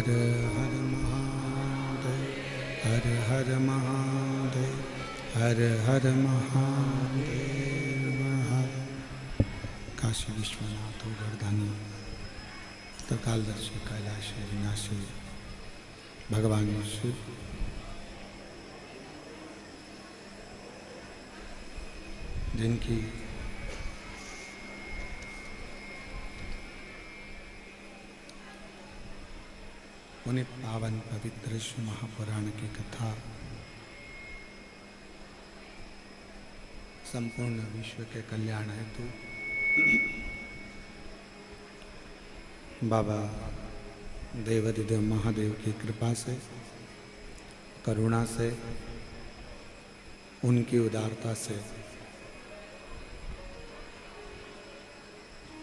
हर हर महादेव, हर हर महादेव, हर हर महादेव। हर काशी विश्वनाथ गर्दानी त्रिकालदर्शी कैलाश विनाशी भगवान शिव जिनकी उन्हें पावन पवित्र शिव महापुराण की कथा संपूर्ण विश्व के कल्याण हेतु बाबा देवाधिदेव महादेव की कृपा से, करुणा से, उनकी उदारता से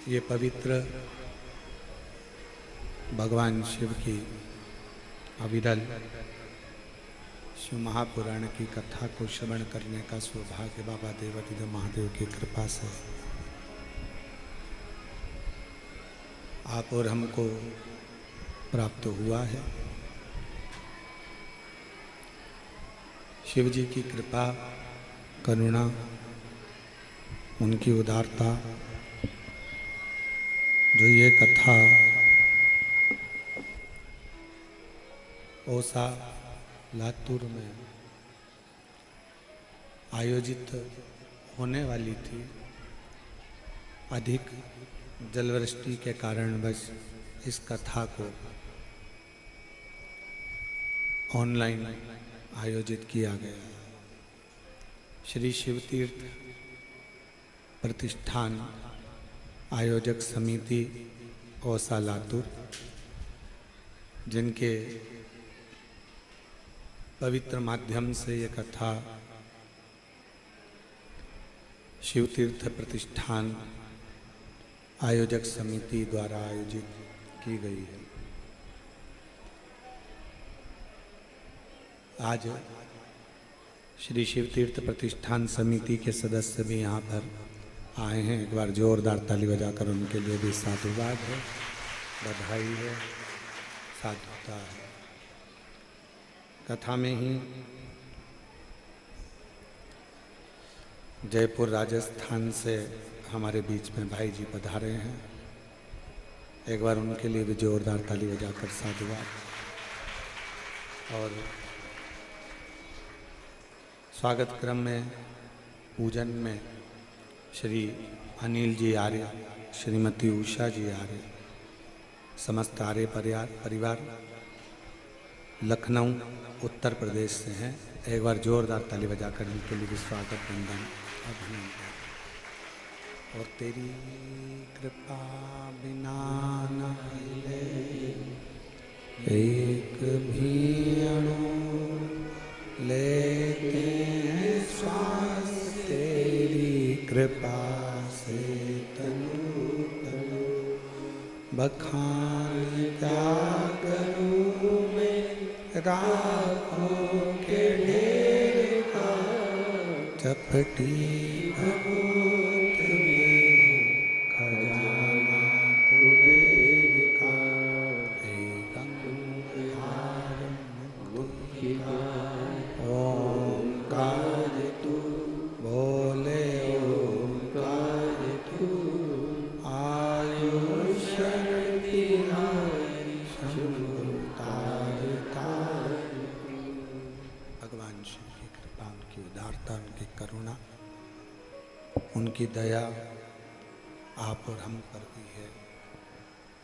ये पवित्र भगवान शिव की अविरल शिव महापुराण की कथा को श्रवण करने का सौभाग्य बाबा देवाधिदेव महादेव की कृपा से आप और हमको प्राप्त हुआ है। शिव जी की कृपा, करुणा, उनकी उदारता, जो ये कथा ओसा लातूर में आयोजित होने वाली थी, अधिक जलवृष्टि के कारण बस इस कथा को ऑनलाइन आयोजित किया गया। श्री शिव तीर्थ प्रतिष्ठान आयोजक समिति ओसा लातूर, जिनके पवित्र माध्यम से ये कथा शिव तीर्थ प्रतिष्ठान आयोजक समिति द्वारा आयोजित की गई है। आज श्री शिव तीर्थ प्रतिष्ठान समिति के सदस्य भी यहाँ पर आए हैं। एक बार जोरदार ताली बजाकर उनके लिए भी साधुवाद है, बधाई है, साधुता है। कथा में ही जयपुर राजस्थान से हमारे बीच में भाई जी पधारे हैं। एक बार उनके लिए भी जोरदार ताली बजाकर साधुवाद। और स्वागत क्रम में पूजन में श्री अनिल जी आर्य, श्रीमती उषा जी आर्य, समस्त आर्य परिवार लखनऊ उत्तर प्रदेश से हैं। एक बार जोरदार ताली बजाकर इनके लिए भी स्वागत, वंदन, अभिनंदन। और तेरी कृपा बिना न हिले एक भी अणु, लेते हैं श्वास तेरी कृपा से तनु तनु। बखान क्या करूं मैं राखों के ढेर का, चपटी भभूत में खजाना कुबेर का। एक अंगूर मुट्ठी का ओंकार तू, बोले ओंकार तू। आयुष शक्ति नारी शंभु तार तार। भगवान शिव की कृपा, उनकी उदारता, उनकी करुणा, उनकी दया आप और हम पर भी है।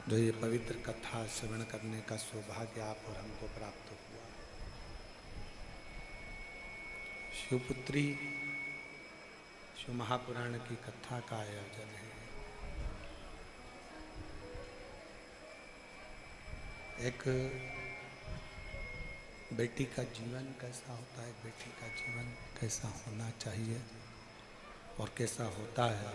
जो ये पवित्र कथा श्रवण करने का सौभाग्य आप और हमको प्राप्त हुआ। शिवपुत्री शिव महापुराण की कथा का आयोजन है। एक बेटी का जीवन कैसा होता है, बेटी का जीवन कैसा होना चाहिए और कैसा होता है,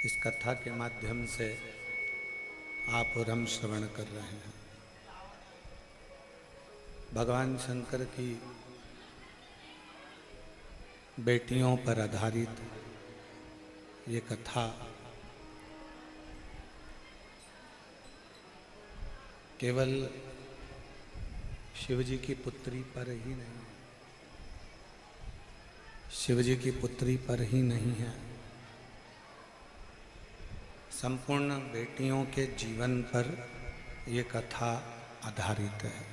इस कथा के माध्यम से आप और हम श्रवण कर रहे हैं। भगवान शंकर की बेटियों पर आधारित ये कथा केवल शिव जी की पुत्री पर ही नहीं, शिव जी की पुत्री पर ही नहीं है, संपूर्ण बेटियों के जीवन पर ये कथा आधारित है।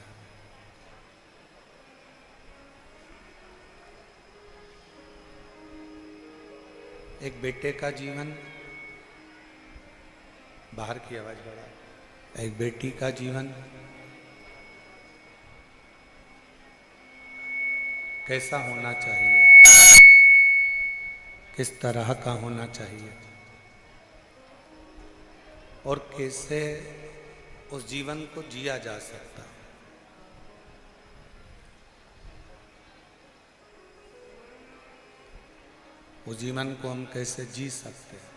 एक बेटे का जीवन, बाहर की आवाज बढ़ा, एक बेटी का जीवन कैसा होना चाहिए, किस तरह का होना चाहिए और कैसे उस जीवन को जिया जा सकता है। उस जीवन को हम कैसे जी सकते हैं।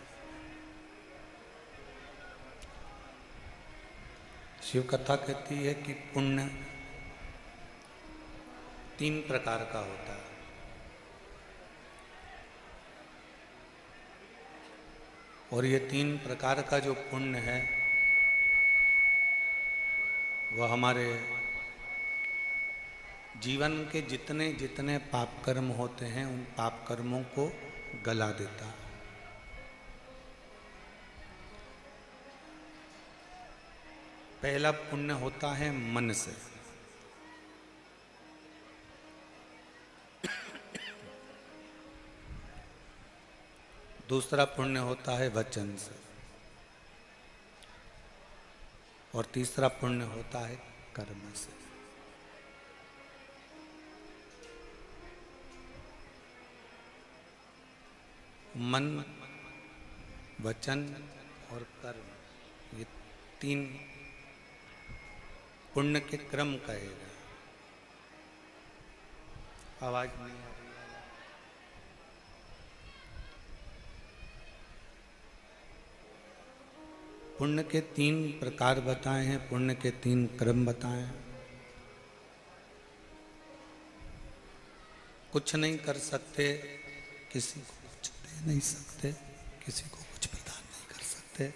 शिव कथा कहती है कि पुण्य 3 प्रकार का होता है। और ये 3 प्रकार का जो पुण्य है वह हमारे जीवन के जितने जितने पाप कर्म होते हैं उन पाप कर्मों को गला देता है। पहला पुण्य होता है मन से, दूसरा पुण्य होता है वचन से और तीसरा पुण्य होता है कर्म से। मन, वचन और कर्म, ये 3 पुण्य के क्रम कहे गए। आवाज नहीं आ रही। पुण्य के 3 प्रकार बताए हैं, पुण्य के 3 क्रम बताए हैं। कुछ नहीं कर सकते, किसी को कुछ दे नहीं सकते, किसी को कुछ प्रदान नहीं कर सकते,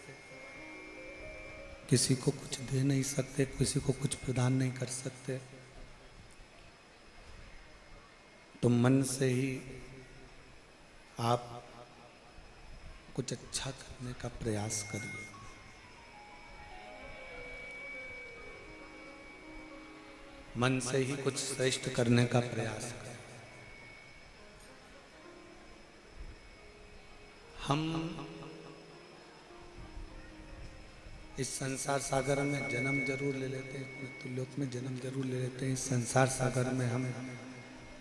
किसी को कुछ दे नहीं सकते, किसी को कुछ प्रदान नहीं कर सकते। तो मन से ही आप कुछ अच्छा करने का प्रयास करिए। मन से ही कुछ श्रेष्ठ करने का प्रयास करें। हम इस संसार सागर में जन्म जरूर ले लेते हैं, मृत्युलोक में जन्म जरूर ले लेते हैं, इस संसार सागर में हम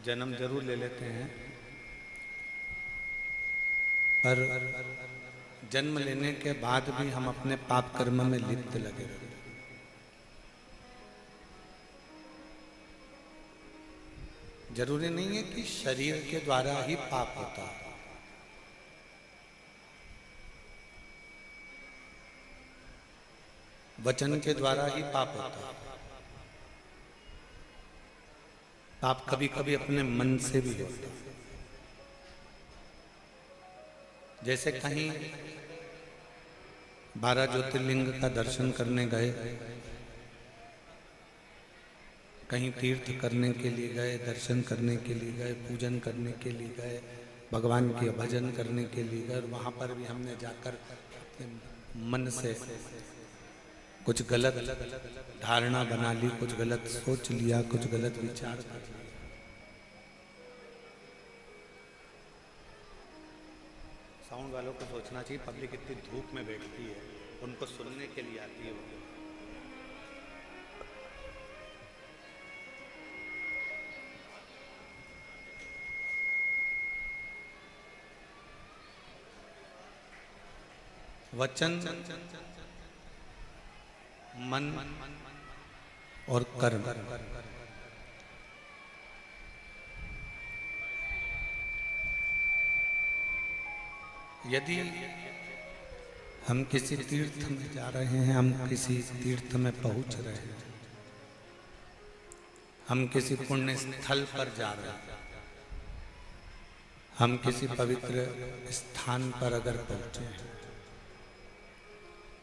जन्म जरूर ले लेते हैं, पर जन्म लेने के बाद भी हम अपने पाप कर्म में लिप्त लगे रहते हैं। जरूरी नहीं है कि शरीर के द्वारा ही पाप होता है। वचन के द्वारा ही पाप होता है। पाप कभी कभी अपने मन से भी होता है। जैसे कहीं 12 ज्योतिर्लिंग का दर्शन करने गए, कहीं तीर्थ करने के लिए गए, दर्शन करने के लिए गए, पूजन करने के लिए गए, भगवान के भजन करने के लिए गए, और वहाँ पर भी हमने जाकर अपने मन से कुछ गलत धारणा बना ली, कुछ गलत सोच लिया, कुछ गलत विचार कर लिया। साउंड वालों को सोचना चाहिए, पब्लिक इतनी धूप में बैठती है, उनको सुनने के लिए आती है। वचन, मन और कर्म, यदि हम किसी तीर्थ में जा रहे हैं, हम किसी तीर्थ में पहुंच रहे हैं, हम किसी पुण्य स्थल पर जा रहे हैं, हम किसी पवित्र स्थान पर अगर पहुंचे हैं,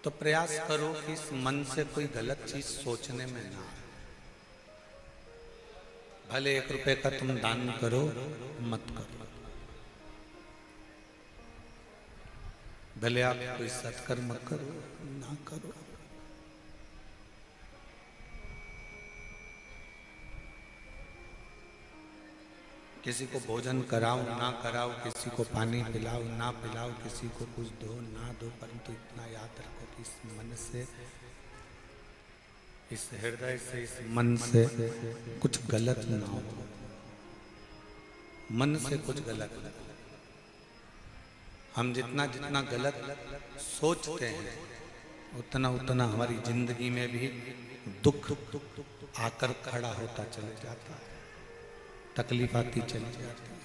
तो प्रयास करो कि इस मन से कोई गलत चीज सोचने में ना आए। भले 1 रुपए का तुम दान करो, मत करो। भले आप कोई सत्कर्म करो, ना करो। किसी को भोजन कराओ, ना कराओ, किसी को पानी पिलाओ, ना पिलाओ, किसी को कुछ दो, ना दो, परंतु इतना याद रखो कि इस मन से, इस हृदय से, इस मन से कुछ गलत ना हो। मन से कुछ गलत ना हो। हम जितना जितना गलत सोचते हैं, उतना उतना हमारी जिंदगी में भी दुख आकर खड़ा होता चले जाता है, तकलीफ आती चली जाती है।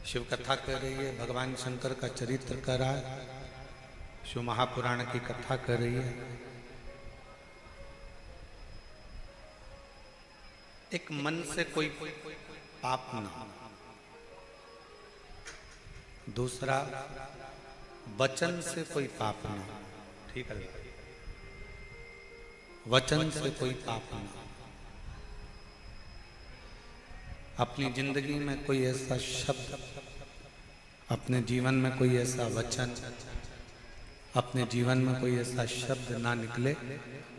शिव कथा कर रही है, भगवान शंकर का चरित्र कर रहा है, शिव महापुराण की कथा कर रही है। एक मन से कोई पाप ना, दूसरा वचन से कोई पाप ना। ठीक है, वचन से कोई पाप ना। अपनी जिंदगी में कोई ऐसा शब्द, अपने जीवन में कोई ऐसा वचन, अपने जीवन में कोई ऐसा शब्द ना निकले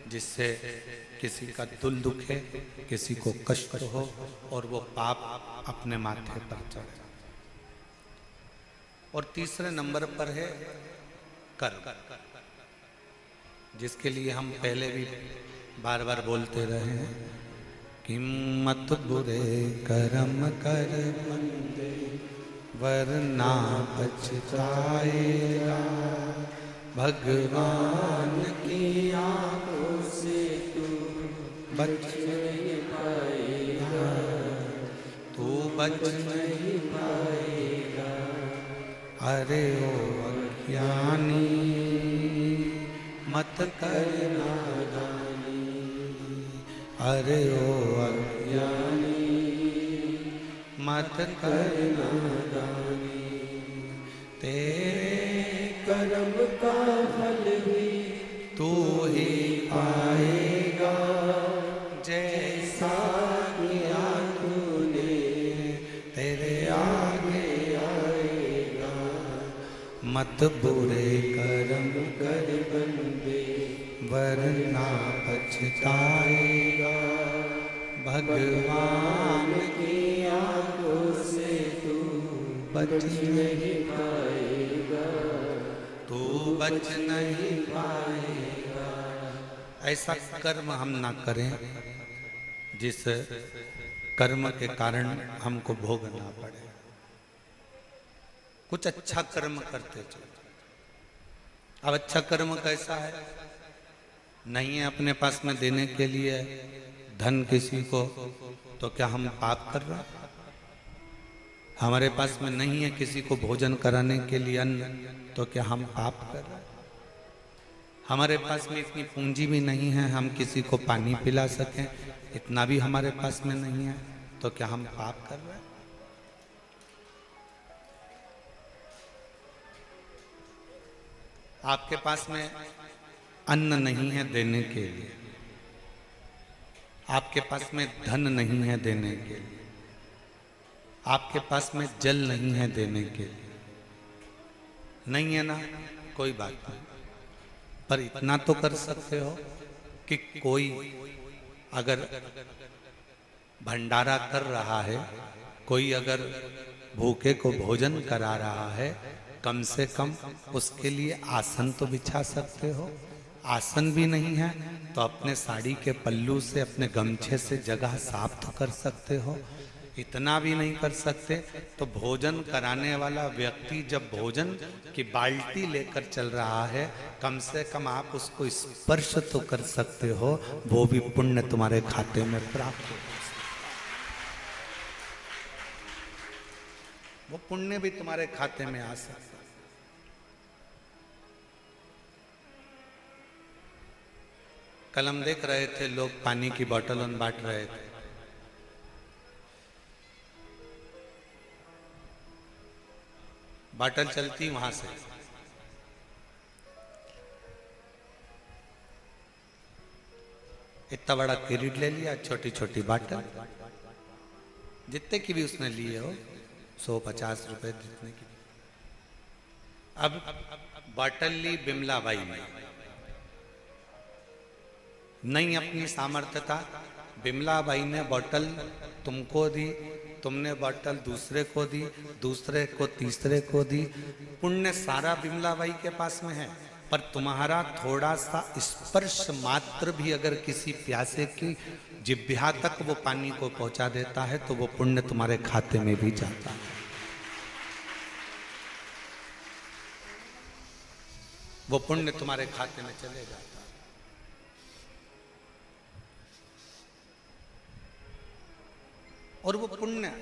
जिससे किसी का दिल दुखे, किसी को कष्ट हो और वो पाप अपने माथे पर चढ़े। और तीसरे नंबर पर है कर्म, जिसके लिए हम पहले भी बार बार बोलते रहे हैं कि मत बुरे कर्म कर बंदे वरना पछताएगा, भगवान की आंखों से तू बच नहीं पाएगा, तू बच नहीं पाएगा। अरे ओ अज्ञानी मत कर नादानी, अरे ओ अज्ञानी मत कर नादानी। तेरे कर्म का फल भी तू ही पाएगा, जैसा किया तूने तेरे आगे आएगा। मत बुरे कर्म कर बंदे वरना पछताएगा, भगवान की आंखों से तू बच नहीं पाएगा, तू बच नहीं पाएगा। ऐसा कर्म हम ना करें जिस कर्म के कारण हमको भोगना पड़े। कुछ अच्छा कर्म करते चलो। अब अच्छा कर्म कैसा है? नहीं है अपने पास में देने के लिए धन किसी को, तो क्या हम पाप कर रहे हैं? हमारे पास में नहीं है किसी को भोजन कराने के लिए अन्न, तो क्या हम पाप कर रहे हैं? हमारे पास में इतनी पूंजी भी नहीं है हम किसी को पानी पिला सकें, इतना भी हमारे पास में नहीं है, तो क्या हम पाप कर रहे हैं? आपके पास में अन्न नहीं है देने के लिए, आपके पास में धन नहीं है देने के लिए, आपके पास में जल नहीं है देने के लिए, नहीं है ना, कोई बात नहीं। पर इतना तो कर सकते हो कि कोई अगर भंडारा कर रहा है, कोई अगर भूखे को भोजन करा रहा है, कम से कम उसके लिए आसन तो बिछा सकते हो। आसन भी नहीं है तो अपने साड़ी के पल्लू से, अपने गमछे से जगह साफ तो कर सकते हो। इतना भी नहीं कर सकते तो भोजन कराने वाला व्यक्ति जब भोजन की बाल्टी लेकर चल रहा है, कम से कम आप उसको स्पर्श तो कर सकते हो, वो भी पुण्य तुम्हारे खाते में प्राप्त हो, वो पुण्य भी तुम्हारे खाते में आ सकता है। कल हम देख रहे थे लोग पानी की बोतल बांट रहे थे। बाटल चलती वहां से। इतना बड़ा किरीट ले लिया, छोटी छोटी बाटल, जितने की भी उसने लिए हो, 150 रुपए जितने की। अब बाटल ली बिमला बाई ने, नहीं अपनी सामर्थ्य था, बिमला बाई ने बोतल तुमको दी, तुमने बोतल दूसरे को दी, दूसरे को तीसरे को दी। पुण्य सारा बिमला बाई के पास में है, पर तुम्हारा थोड़ा सा स्पर्श मात्र भी अगर किसी प्यासे की जिह्वा तक वो पानी को पहुंचा देता है तो वो पुण्य तुम्हारे खाते में भी जाता है, वो पुण्य तुम्हारे खाते में चले जाता है। और वो पुण्य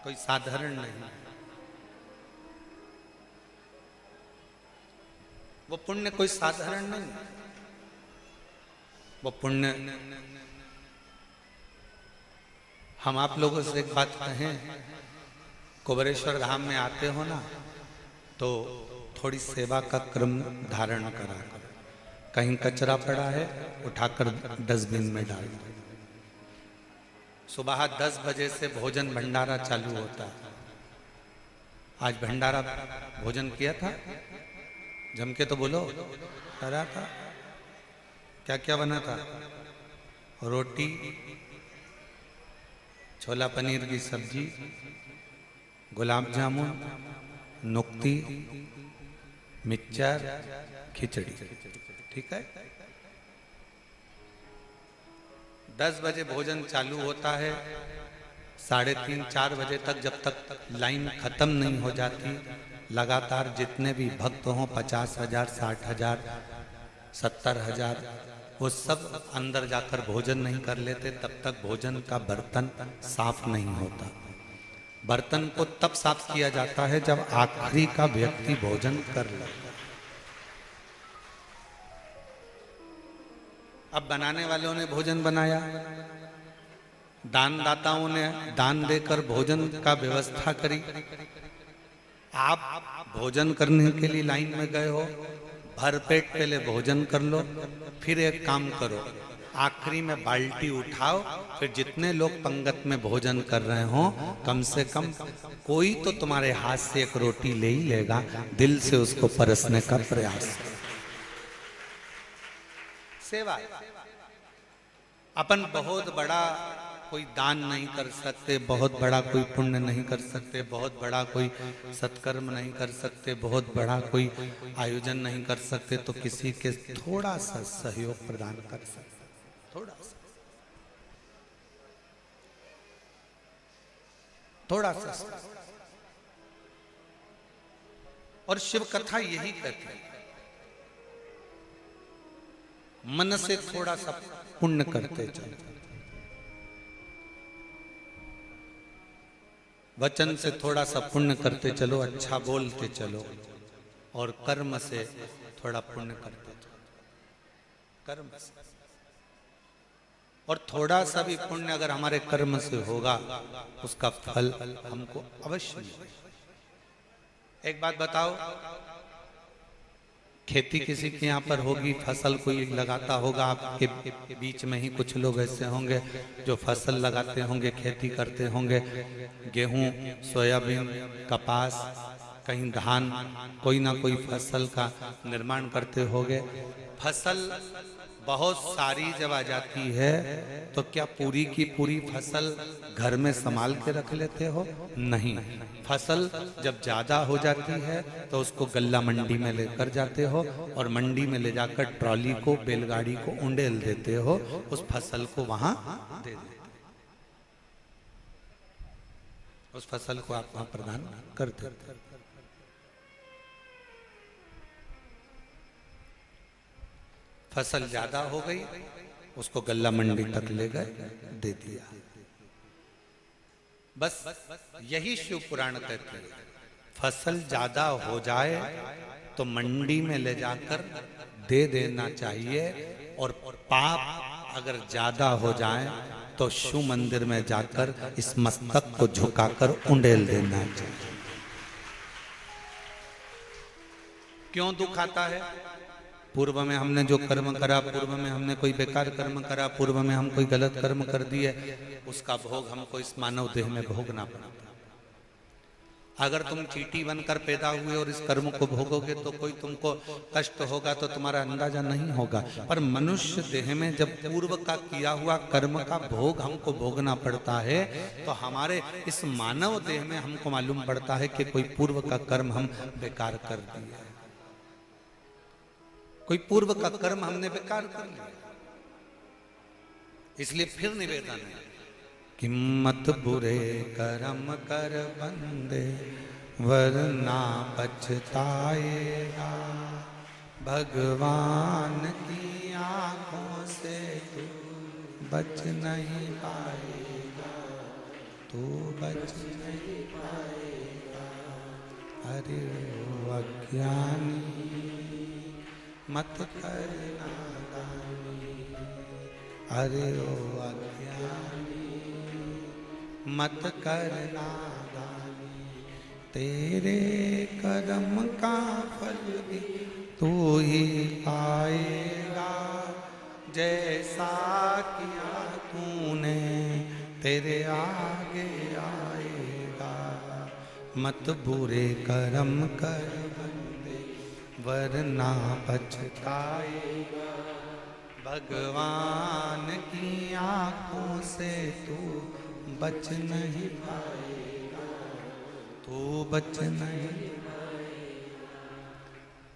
कोई साधारण नहीं, वो पुण्य कोई साधारण नहीं, वो पुण्य। हम आप लोगों से एक बात कहें, कुबेरेश्वर धाम में आते हो ना तो थोड़ी सेवा का क्रम धारण करा करो। कहीं कचरा पड़ा है उठाकर डस्टबिन में डाल दो। सुबह 10 बजे से भोजन भंडारा चालू होता है। आज भंडारा भोजन किया था, जम के तो बोलो, करा था। क्या क्या बना था? रोटी, छोला पनीर की सब्जी, गुलाब जामुन, नुक्ती, मिक्सचर, खिचड़ी। ठीक है, 10 बजे भोजन चालू होता है, 3:30-4 बजे तक जब तक लाइन खत्म नहीं हो जाती, लगातार जितने भी भक्त हों, 50,000, 60,000, 70,000, वो सब अंदर जाकर भोजन नहीं कर लेते, तब तक भोजन का बर्तन साफ नहीं होता। बर्तन को तब साफ किया जाता है जब आखिरी का व्यक्ति भोजन कर ले। अब बनाने वालों ने भोजन बनाया, दानदाताओं ने दान देकर भोजन का व्यवस्था करी। आप भोजन करने के लिए लाइन में गए हो, भरपेट पहले भोजन कर लो, फिर एक काम करो, आखिरी में बाल्टी उठाओ, फिर जितने लोग पंगत में भोजन कर रहे हो, कम से कम कोई तो तुम्हारे हाथ से एक रोटी ले ही लेगा। दिल से उसको परसने का प्रयास। सेवा। अपन बहुत बड़ा कोई दान नहीं कर सकते, बहुत बड़ा कोई पुण्य नहीं कर सकते, बहुत बड़ा कोई सत्कर्म नहीं कर सकते, बहुत बड़ा कोई आयोजन नहीं कर सकते, तो किसी के थोड़ा सा सहयोग प्रदान कर सकते, थोड़ा सा, थोड़ा सा। और शिव कथा यही कहती है, मन से थोड़ा सा पुण्य करते चलो, वचन से थोड़ा सा पुण्य करते चलो, अच्छा बोलते चलो, और कर्म से थोड़ा पुण्य करते चलो, कर्म से। और थोड़ा सा भी पुण्य अगर हमारे कर्म से होगा, उसका फल हमको अवश्य मिलेगा। एक बात बताओ, खेती किसी के यहाँ पर होगी, फसल कोई लगाता होगा, आपके बीच में ही कुछ लोग ऐसे होंगे जो फसल लगाते होंगे, खेती करते होंगे, गेहूं, सोयाबीन, कपास, कहीं धान, कोई ना कोई फसल का निर्माण करते होंगे। फसल बहुत सारी जब आ जाती है तो क्या पूरी की पूरी फसल घर में संभाल के रख लेते हो? नहीं। फसल जब ज्यादा हो जाती है तो उसको गल्ला मंडी में लेकर जाते हो, और मंडी में ले जाकर ट्रॉली को, बैलगाड़ी को उंडेल देते हो, उस फसल को वहां दे देते, उस फसल को आप वहां प्रदान कर देते। फसल ज्यादा हो गई, उसको गल्ला मंडी तक ले गए, दे दिया। बस यही शिव पुराण कहते हैं, फसल ज्यादा हो जाए तो मंडी में ले जाकर दे देना चाहिए, और पाप अगर ज्यादा हो जाए तो शिव मंदिर में जाकर इस मस्तक को झुकाकर उंडेल देना चाहिए। क्यों दुख आता है? पूर्व में हमने जो कर्म करा, पूर्व में हमने कोई बेकार कर्म करा, पूर्व में हम कोई गलत कर्म कर दिए, उसका भोग हमको इस मानव देह में भोगना पड़ता। अगर तुम चींटी बनकर पैदा हुए और इस कर्म को भोगोगे तो कोई तुमको कष्ट होगा तो तुम्हारा अंदाजा नहीं होगा। पर मनुष्य देह में जब पूर्व का किया हुआ कर्म का भोग हमको भोगना पड़ता है तो हमारे इस मानव देह में हमको मालूम पड़ता है कि कोई पूर्व का कर्म हम बेकार कर दिया, कोई पूर्व का कर्म हमने बेकार कर लिया। इसलिए फिर निवेदन है कि मत बुरे कर्म कर बंदे वरना पछताएगा, भगवान की आंखों से तू बच नहीं पाएगा, तू बच नहीं पाएगा। अरे ओ अज्ञानी मत कर नादानी, अरे ओ अज्ञानी मत कर नादानी, तेरे कर्म का फल भी तू ही पाएगा, जैसा किया तूने तेरे आगे आएगा। मत बुरे कर्म कर बंदे वरना पछताएगा, भगवान की आंखों से तू बच नहीं पाएगा, तू बच नहीं पाएगा।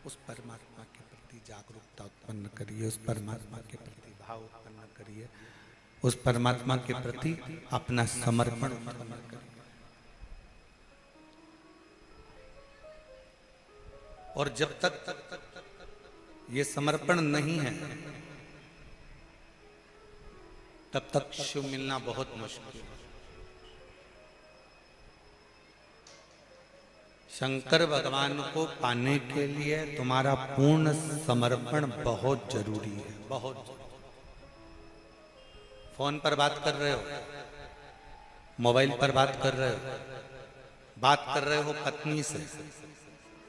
उस परमात्मा के प्रति जागरूकता उत्पन्न करिए, उस परमात्मा के प्रति भाव उत्पन्न करिए, उस परमात्मा के प्रति अपना समर्पण उत्पन्न करिए। और जब तक ये समर्पण नहीं है तब तक शिव मिलना बहुत मुश्किल है। शंकर भगवान को पाने के लिए तुम्हारा पूर्ण समर्पण बहुत जरूरी है, बहुत। फोन पर बात कर रहे हो, मोबाइल पर बात कर रहे हो, बात कर रहे हो पत्नी से,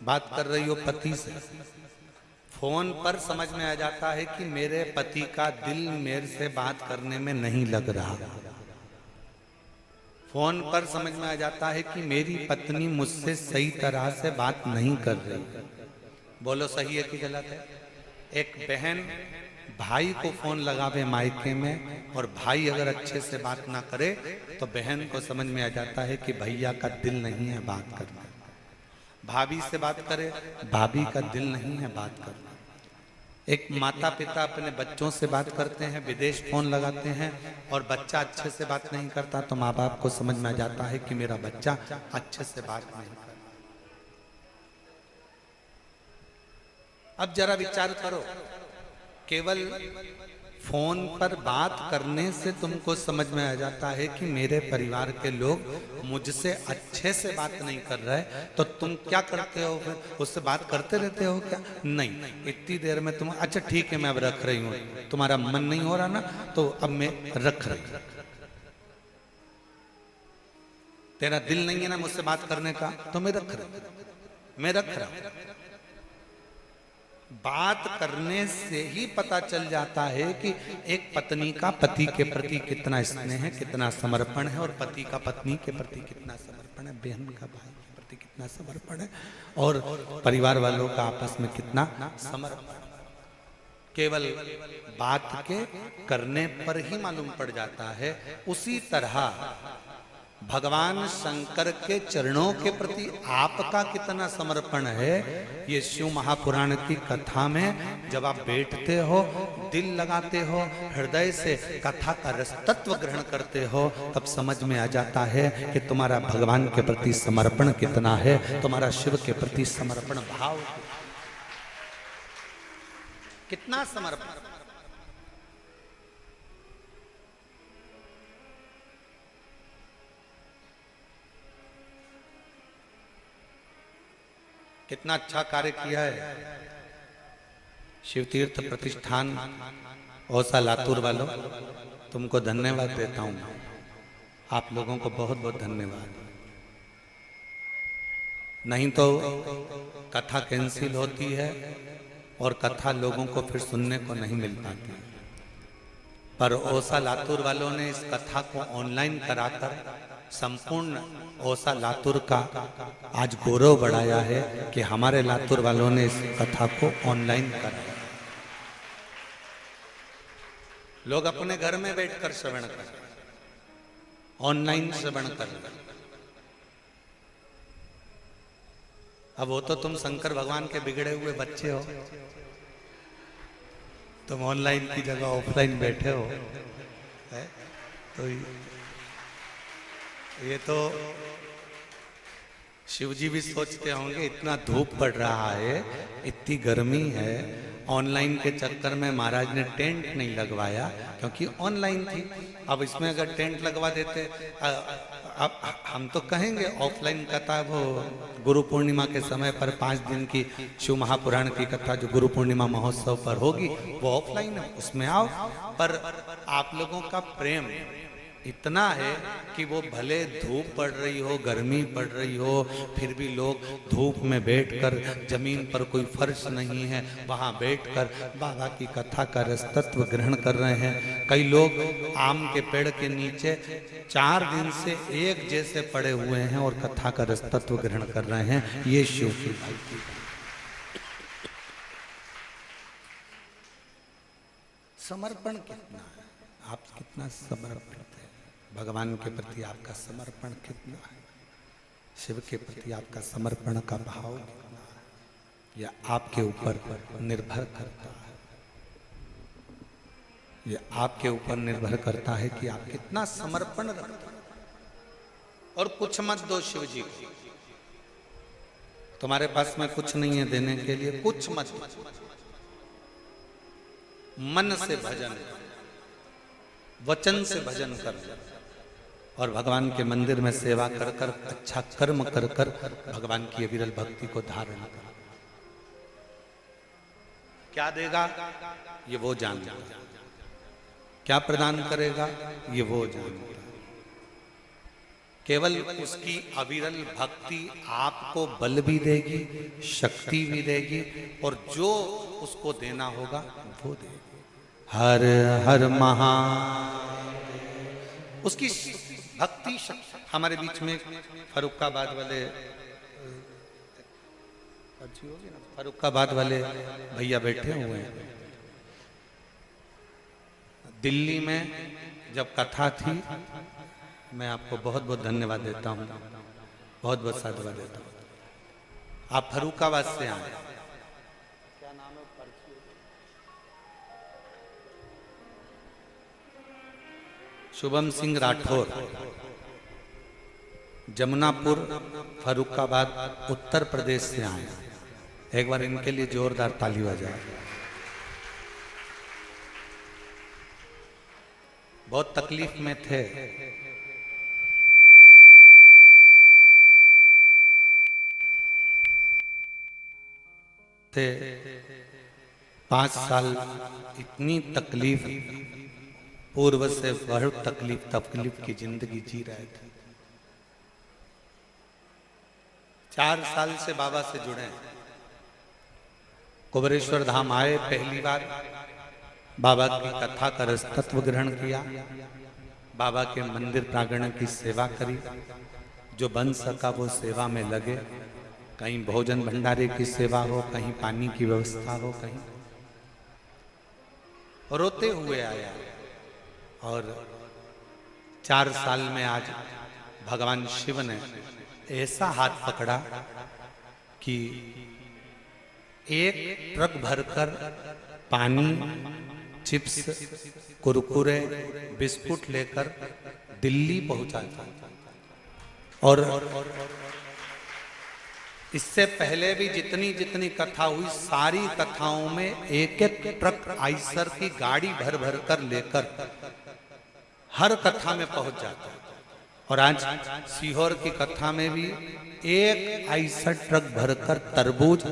बात कर रही हो पति से, फोन पर समझ में आ जाता है कि मेरे पति का दिल मेरे से बात करने में नहीं लग रहा। फोन पर समझ में आ जाता है कि मेरी पत्नी मुझसे सही तरह से बात नहीं कर रही। बोलो सही है कि गलत है? एक बहन भाई को फोन लगावे मायके में और भाई अगर अच्छे से बात ना करे तो बहन को समझ में आ जाता है कि भैया का दिल नहीं है बात करना। भाभी से बात करे, भाभी का दिल नहीं है बात करना। एक माता पिता अपने बच्चों से बात करते हैं, विदेश फोन लगाते हैं और बच्चा अच्छे से बात नहीं करता तो माँ बाप को समझ में आ जाता है कि मेरा बच्चा अच्छे से बात नहीं करता। अब जरा विचार करो, केवल फोन पर बात करने से तुमको समझ में आ जाता है कि मेरे परिवार के लोग मुझसे अच्छे से बात नहीं कर रहे, तो तुम क्या करते हो? फिर उससे बात करते रहते हो क्या? नहीं, इतनी देर में तुम अच्छा ठीक है मैं अब रख रही हूँ, तुम्हारा मन नहीं हो रहा ना तो अब मैं रख रही हूँ। तेरा दिल नहीं है ना मुझसे बात करने का तो मैं रख रहा हूँ। बात करने से ही पता चल जाता है कि एक पत्नी का पति के प्रति कितना स्नेह है, कितना समर्पण है, और पति का पत्नी के प्रति कितना समर्पण है, बहन का भाई के प्रति कितना समर्पण है, और परिवार वालों का आपस में कितना समर्पण। केवल बात के करने पर ही मालूम पड़ जाता है। उसी तरह भगवान शंकर के चरणों के प्रति आपका कितना समर्पण है, ये शिव महापुराण की कथा में जब आप बैठते हो, दिल लगाते हो, हृदय से कथा का रस तत्व ग्रहण करते हो, तब समझ में आ जाता है कि तुम्हारा भगवान के प्रति समर्पण कितना है, तुम्हारा शिव के प्रति समर्पण भाव कितना समर्पण। कितना अच्छा कार्य किया है शिव तीर्थ प्रतिष्ठान औसा लातूर वालों। तुमको धन्यवाद देता हूं। आप लोगों को बहुत बहुत धन्यवाद। नहीं तो कथा कैंसिल होती है और कथा लोगों को फिर सुनने को नहीं मिल पाती। पर ओसा लातूर वालों ने इस कथा को ऑनलाइन कराकर संपूर्ण ओसा लातूर का आज गौरव बढ़ाया है कि हमारे लातूर वालों ने इस कथा को ऑनलाइन कराया। लोग अपने घर में बैठकर श्रवण कर, ऑनलाइन श्रवण कर। अब वो तो तुम शंकर भगवान के बिगड़े हुए बच्चे हो, तुम ऑनलाइन की जगह ऑफलाइन बैठे हो है? तो ये तो शिवजी भी सोचते होंगे इतना धूप पड़ रहा है, इतनी गर्मी है, ऑनलाइन के चक्कर में महाराज ने टेंट नहीं लगवाया, क्योंकि ऑनलाइन थी। अब इसमें अगर टेंट लगवा देते, अब हम तो कहेंगे ऑफलाइन कथा वो गुरु पूर्णिमा के समय पर 5 दिन की शिव महापुराण की कथा जो गुरु पूर्णिमा महोत्सव पर होगी वो ऑफलाइन है, उसमें आओ। पर आप लोगों का प्रेम इतना है कि वो भले धूप पड़ रही हो, गर्मी पड़ रही हो, फिर भी लोग धूप में बैठकर, जमीन पर कोई फर्श नहीं है, वहां बैठकर बाबा की कथा का रसतत्व ग्रहण कर रहे हैं। कई लोग आम के पेड़ के नीचे 4 दिन से एक जैसे पड़े हुए हैं और कथा का रसतत्व ग्रहण कर रहे हैं। ये शिव की भक्ति। समर्पण कितना है, आप कितना समर्पण है भगवान के प्रति, आपका समर्पण कितना है, शिव के प्रति आपका समर्पण का भाव कितना है, यह आपके ऊपर निर्भर करता है। यह आपके ऊपर निर्भर करता है कि आप कितना समर्पण रखते हैं। और कुछ मत दो शिव जी को, तुम्हारे पास में कुछ नहीं है देने के लिए, कुछ मत, मन से भजन, वचन से भजन कर और भगवान के मंदिर में सेवा कर कर, अच्छा कर्म कर कर भगवान की विरल भक्ति को धारण कर। क्या देगा ये वो जानता है, क्या प्रदान करेगा ये वो जानता है। केवल उसकी अविरल भक्ति आपको बल भी देगी, शक्ति भी देगी, और जो उसको देना होगा वो देगी। हर हर महा उसकी भक्ति शक्ति। हमारे बीच में फरुखाबाद वाले भैया बैठे हुए हैं। दिल्ली में जब कथा थी, मैं आपको बहुत बहुत धन्यवाद देता हूँ, बहुत बहुत साधुवाद देता हूँ। आप फरुखाबाद से आए, क्या नाम है? शुभम सिंह राठौर, जमुनापुर, फरुखाबाद, उत्तर प्रदेश से आए। एक बार इनके लिए जोरदार ताली बजाए। बहुत तकलीफ में थे, थे 5 साल इतनी तकलीफ, पूर्व से बहुत तकलीफ की जिंदगी जी रहे थे। 4 साल से बाबा से जुड़े, कुबरेश्वर धाम आए, पहली बार बाबा की कथा का रसतत्व ग्रहण किया, बाबा के मंदिर प्रांगण की सेवा करी, जो बन सका वो सेवा में लगे। कहीं भोजन भंडारे की सेवा हो, कहीं पानी की व्यवस्था हो, कहीं रोते हुए आया। और 4 साल में आज भगवान शिव ने ऐसा हाथ पकड़ा कि 1 ट्रक भरकर पानी, चिप्स, कुरकुरे, बिस्कुट लेकर दिल्ली पहुंचाता। और इससे पहले भी जितनी कथा हुई, सारी कथाओं में 1 ट्रक आइसर की गाड़ी भर भर कर लेकर हर कथा में पहुंच जाता है। और आज सीहोर की कथा में भी 1 आइसर ट्रक भरकर तरबूज,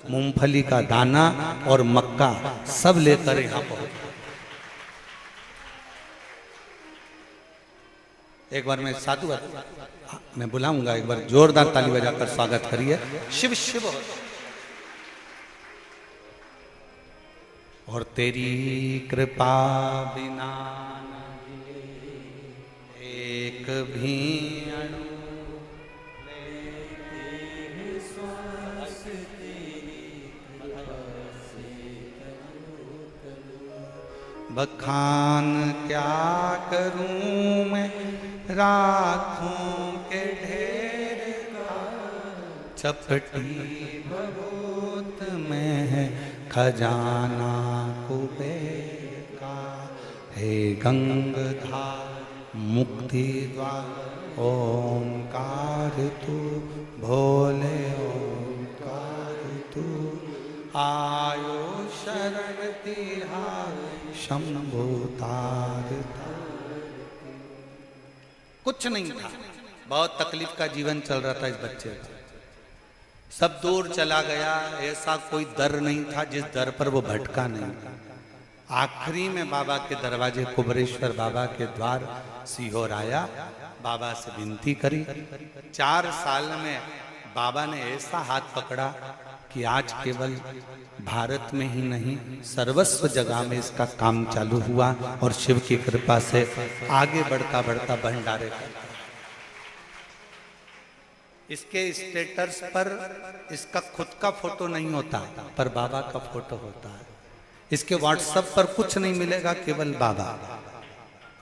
मूंगफली का दाना और मक्का सब लेकर यहाँ पहुंच। एक बार मैं साधु मैं बुलाऊंगा, एक बार जोरदार ताली बजाकर स्वागत करिए। शिव शिव। और तेरी कृपा बिना एक भी अणु बखान क्या करूं मैं राखों के ढेर का, चपटी भगोत में है खजाना कुबेर का। हे गंगधार मुक्ति द्वार ओंकार तू, भोले ओंकार तू। आयो शरण तिहार शंभु तार। कुछ नहीं था, बहुत तकलीफ का जीवन चल रहा था इस बच्चे का। सब दूर चला गया, ऐसा कोई दर नहीं था जिस दर पर वो भटका नहीं। आखिरी में बाबा के दरवाजे, कुबरेश्वर बाबा के द्वार सीहोर आया, बाबा से विनती करी। 4 साल में बाबा ने ऐसा हाथ पकड़ा कि आज केवल भारत में ही नहीं, सर्वस्व जगह में इसका काम चालू हुआ और शिव की कृपा से आगे बढ़ता बढ़ता भंडारे करता। इसके स्टेटस पर इसका खुद का फोटो नहीं होता, पर बाबा का फोटो होता है। इसके व्हाट्सएप पर कुछ नहीं मिलेगा, केवल बाबा।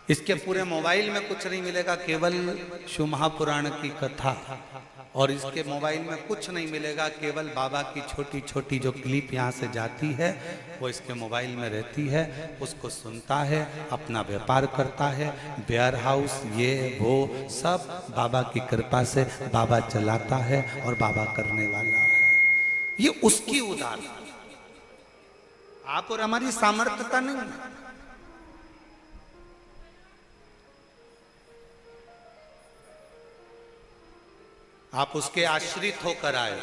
इसके पूरे मोबाइल में कुछ नहीं मिलेगा, केवल शिव महापुराण की कथा। और इसके मोबाइल में कुछ नहीं मिलेगा, केवल बाबा की छोटी छोटी जो क्लिप यहाँ से जाती है वो इसके मोबाइल में रहती है। उसको सुनता है, अपना व्यापार करता है, वेयर हाउस ये वो सब बाबा की कृपा से बाबा चलाता है और बाबा करने वाला है। ये उसकी उदार, आप और हमारी सामर्थ्यता नहीं है। आप उसके आश्रित होकर आए।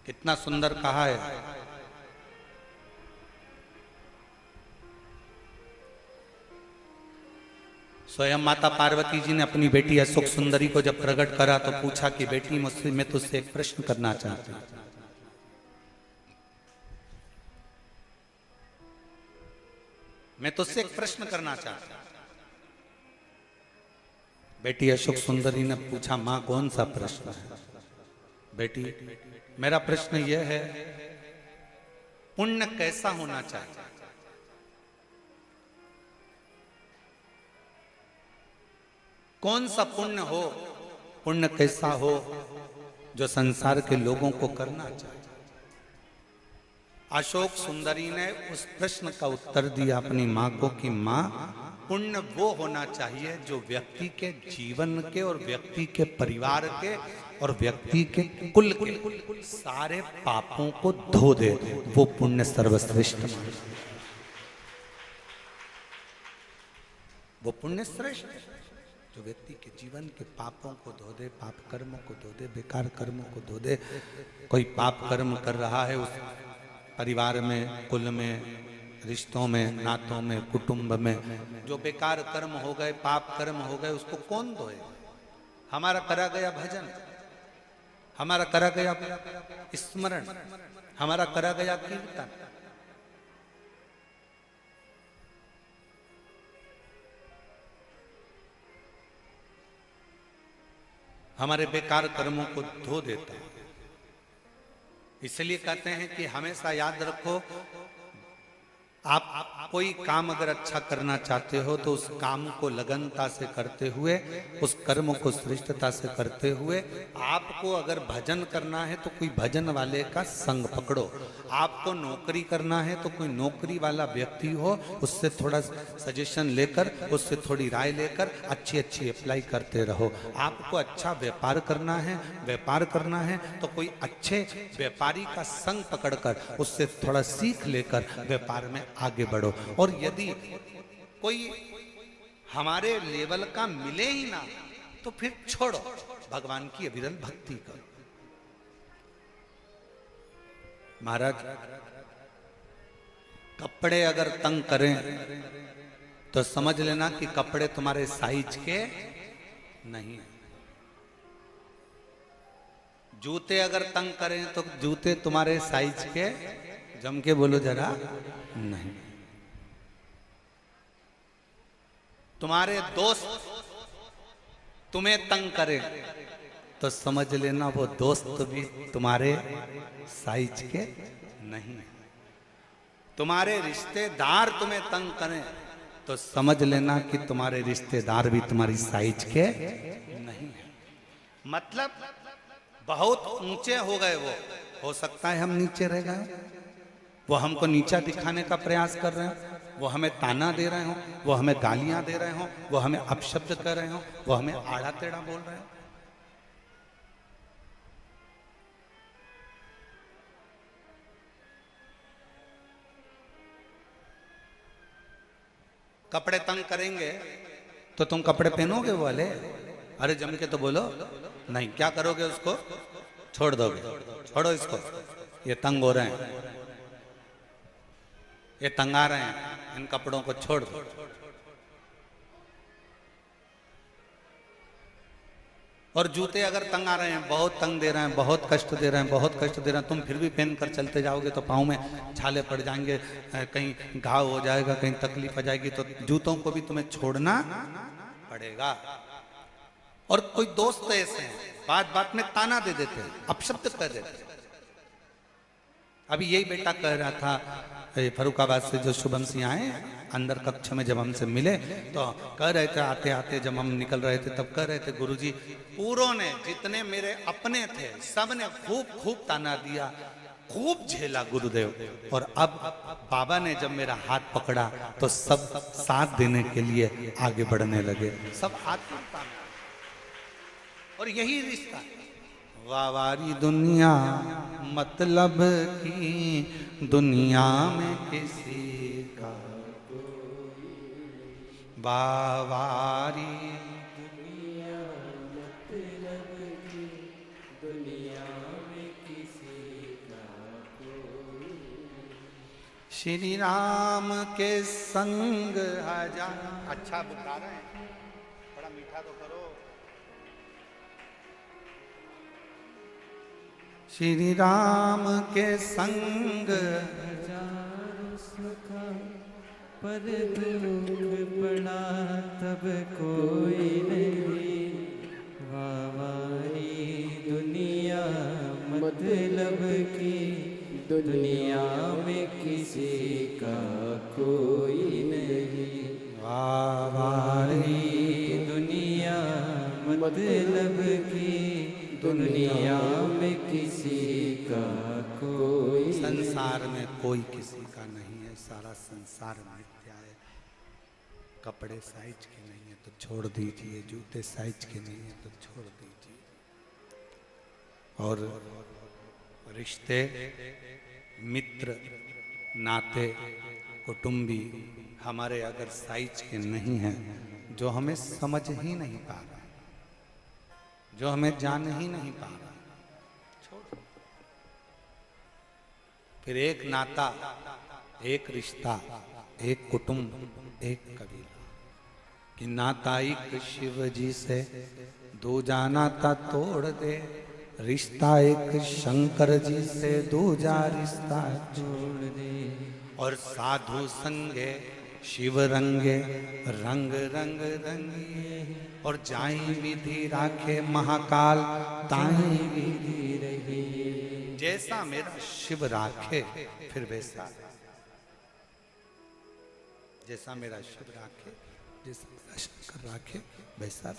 कितना सुंदर कहा है। स्वयं माता पार्वती जी ने अपनी बेटी अशोक सुंदरी को जब प्रकट करा तो पूछा कि बेटी, मुझसे मैं तुझसे एक प्रश्न करना चाहती हूं। मैं तुझसे एक प्रश्न करना चाहता हूं। बेटी अशोक सुंदरी ने पूछा, मां कौन सा प्रश्न है? बेटी, मेरा प्रश्न यह है, पुण्य कैसा होना चाहिए? कौन सा पुण्य हो, पुण्य कैसा हो जो संसार के लोगों को करना चाहिए? अशोक सुंदरी ने उस प्रश्न का उत्तर दिया अपनी मां को कि मां, पुण्य वो होना चाहिए जो व्यक्ति के जीवन के और व्यक्ति के परिवार के और व्यक्ति के कुल के सारे पापों को धो दे। वो पुण्य सर्वश्रेष्ठ माना। वो पुण्य श्रेष्ठ है जो व्यक्ति के जीवन के पापों को धो दे, पाप कर्मों को धो दे, बेकार कर्मों को धो दे। कोई पाप कर्म कर रहा है उस परिवार में, कुल में, रिश्तों में, नातों में, कुटुंब में जो बेकार कर्म हो गए, पाप कर्म हो गए, उसको कौन धोए? हमारा करा गया भजन, हमारा करा गया स्मरण, हमारा करा गया कीर्तन, हमारे बेकार कर्मों को धो देता है। इसलिए कहते हैं कि हमेशा याद रखो, आप कोई काम अगर अच्छा करना चाहते हो तो उस काम को लगनता से करते हुए, उस कर्म को श्रेष्ठता से करते हुए, आपको अगर भजन करना है तो कोई भजन वाले का संग पकड़ो। आपको नौकरी करना है तो कोई नौकरी वाला व्यक्ति हो, उससे थोड़ा सजेशन लेकर, उससे थोड़ी राय लेकर अच्छी अच्छी अप्लाई करते रहो। आपको अच्छा व्यापार करना है, व्यापार करना है तो कोई अच्छे व्यापारी का संग पकड़कर उससे थोड़ा सीख लेकर व्यापार में आगे बढ़ो। और यदि कोई हमारे लेवल का मिले ही ना तो फिर छोड़ो, भगवान की अविरल भक्ति करो। महाराज, कपड़े अगर तंग करें तो समझ लेना कि कपड़े तुम्हारे साइज के नहीं है। जूते अगर तंग करें तो जूते तुम्हारे साइज के, जम के बोलो जरा, नहीं। तुम्हारे दोस्त तुम्हें तंग करे तो समझ लेना वो दोस्त भी तुम्हारे साइज के नहीं है। तुम्हारे रिश्तेदार तुम्हें तंग करें तो समझ लेना कि तुम्हारे रिश्तेदार भी तुम्हारी साइज के नहीं है। मतलब बहुत ऊंचे हो गए वो, हो सकता है हम नीचे रह गए, वो हमको नीचा दिखाने का प्रयास कर रहे हैं, वो हमें ताना दे रहे हो, वो हमें गालियां दे रहे हो, वो हमें अपशब्द कर रहे हो, वो हमें आड़ा टेढ़ा बोल रहे हो। कपड़े तंग करेंगे तो तुम कपड़े पहनोगे वो वाले? अरे जम के तो बोलो नहीं। क्या करोगे? उसको छोड़ दोगे? छोड़ो इसको, ये तंग हो रहे हैं, ये तंगा रहे हैं, इन कपड़ों को छोड़ दो। और जूते अगर तंग आ रहे हैं, बहुत तंग दे रहे हैं, बहुत कष्ट दे रहे हैं, बहुत कष्ट दे रहे हैं, तुम फिर भी पहन कर चलते जाओगे तो पाँव में छाले पड़ जाएंगे, कहीं घाव हो जाएगा, कहीं तकलीफ आ जाएगी, तो जूतों को भी तुम्हें छोड़ना पड़ेगा। और कोई दोस्त ऐसे हैं बात बात में ताना दे देते हैं, अपशब्द कह देते हैं। अभी यही बेटा कह रहा था, फरुखाबाद से जो शुभम सिंह आए अंदर कक्ष में जब हमसे मिले तो कह रहे थे, आते आते जब हम निकल रहे थे तब कह रहे थे, गुरुजी पूरों ने, जितने मेरे अपने थे सब ने खूब खूब ताना दिया, खूब झेला गुरुदेव, और अब बाबा ने जब मेरा हाथ पकड़ा तो सब साथ देने के लिए आगे बढ़ने लगे, सब हाथ पकड़ा। और यही रिश्ता, वावारी दुनिया मतलब की दुनिया में किसी का, वावारी दुनिया मतलब की दुनिया में किसी का कोई, श्री राम के संग हजार। अच्छा बता रहे हैं, बड़ा मीठा तो करो। श्री राम के संग हजारों सुख, पर दुख पड़ा तब कोई नहीं, वावारी दुनिया मतलब की दुनिया में किसी का कोई नहीं, वावारी दुनिया मतलब की दुनिया में किसी का कोई, संसार में कोई किसी का नहीं है, सारा संसार मिथ्या है। कपड़े साइज के नहीं है तो छोड़ दीजिए, जूते साइज के नहीं है तो छोड़ दीजिए। और रिश्ते, मित्र, नाते, कुटुंबी हमारे अगर साइज के नहीं हैं, जो हमें समझ ही नहीं पा रहा, जो हमें जान ही नहीं पा रहा, छोड़। फिर एक नाता, एक रिश्ता, एक कुटुंब, एक कबीला, कि नाता एक शिव जी से दूजा नाता तोड़ दे, रिश्ता एक शंकर जी से दूजा रिश्ता जोड़ दे, और साधु संगे शिव रंगे रंग रंग रंगिए, और जाई विधि राखे महाकाल ताई विधि रही, जैसा मेरा शिव राखे फिर वैसा, जैसा मेरा शिव राखे, जैसा मेरा शंकर राखे वैसा,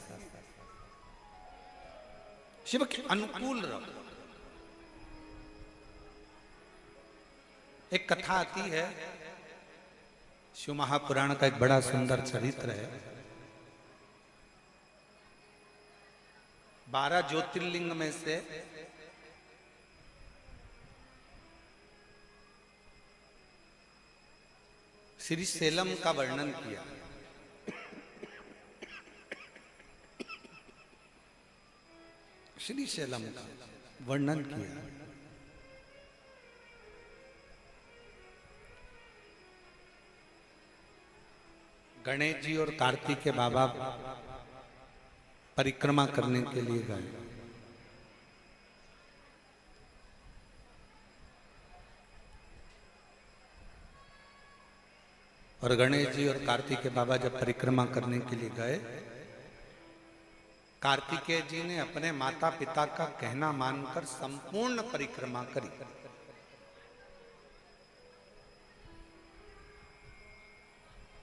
शिव के अनुकूल रहो। एक कथा आती है, शिव महापुराण का एक बड़ा सुंदर चरित्र है। 12 ज्योतिर्लिंग में से श्री सेलम का वर्णन किया। श्री सेलम का वर्णन किया। गणेश जी और कार्तिकेय बाबा परिक्रमा करने के लिए गए। और गणेश जी और कार्तिकेय बाबा जब परिक्रमा करने के लिए गए, कार्तिकेय जी ने अपने माता पिता का कहना मानकर संपूर्ण परिक्रमा करी।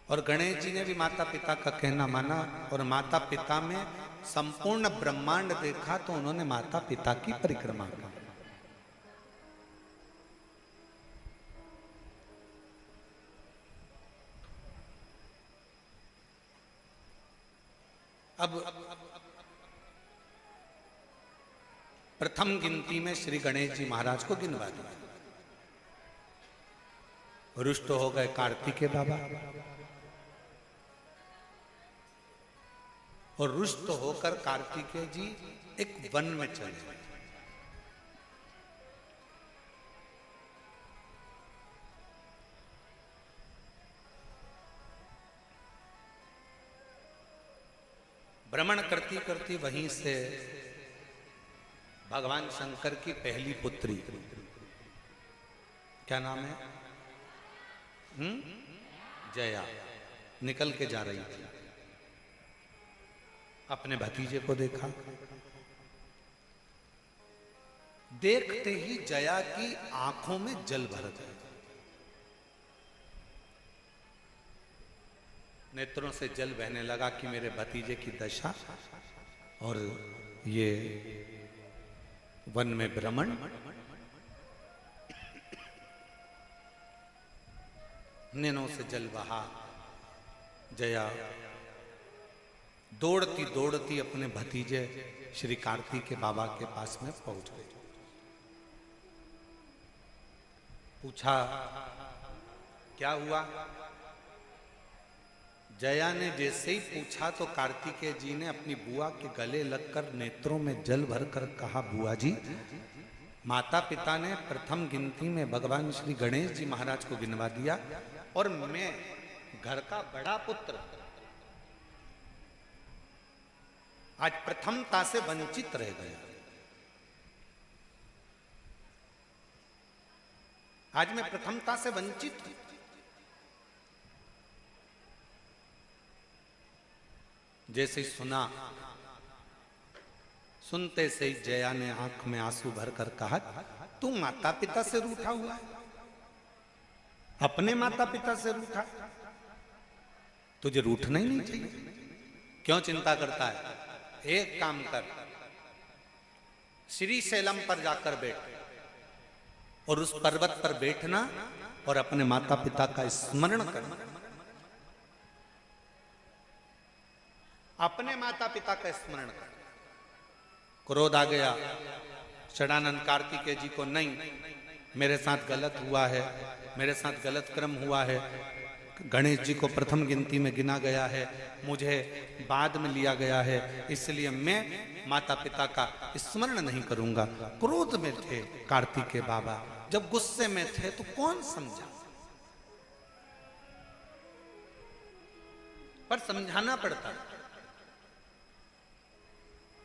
और गणेश जी ने भी माता पिता का कहना माना और माता पिता में संपूर्ण ब्रह्मांड देखा, तो उन्होंने माता पिता की परिक्रमा की। अब प्रथम गिनती में श्री गणेश जी महाराज को गिनवा दिया। रुष्ट हो गए कार्तिकेय बाबा और रुष्ट होकर कार्तिकेय जी एक वन में चले गए। भ्रमण करती करती वहीं से भगवान शंकर की पहली पुत्री, क्या नाम है, जया, निकल के जा रही थी। अपने भतीजे को देखा, देखते ही जया की आंखों में जल भर गया, नेत्रों से जल बहने लगा कि मेरे भतीजे की दशा और ये वन में भ्रमण। नैनों से जल बहा। जया दौड़ती दौड़ती अपने भतीजे श्री कार्तिकेय बाबा के पास में पहुंच गई। पूछा क्या हुआ। जया ने जैसे ही पूछा तो कार्तिकेय जी ने अपनी बुआ के गले लगकर नेत्रों में जल भरकर कहा, बुआ जी, माता पिता ने प्रथम गिनती में भगवान श्री गणेश जी महाराज को गिनवा दिया और मैं घर का बड़ा पुत्र आज प्रथमता से वंचित रह गया। आज मैं प्रथमता से वंचित हूं। जैसे सुना, सुनते से ही जया ने आंख में आंसू भरकर कहा, तू माता पिता से रूठा हुआ है, अपने माता पिता से रूठा, तुझे रूठना ही नहीं चाहिए, क्यों चिंता करता है। एक काम कर, श्रीशैलम पर जाकर बैठ और उस पर्वत पर बैठना और अपने माता पिता का स्मरण करना, अपने माता पिता का स्मरण कर। क्रोध आ गया षडानंद कार्तिकेय जी को, नहीं, मेरे साथ गलत हुआ है, मेरे साथ गलत कर्म हुआ है, गणेश जी को प्रथम गिनती में गिना गया है, मुझे बाद में लिया गया है, इसलिए मैं माता पिता का स्मरण नहीं करूंगा। क्रोध में थे कार्तिकेय बाबा, जब गुस्से में थे तो कौन समझा, पर समझाना पड़ता।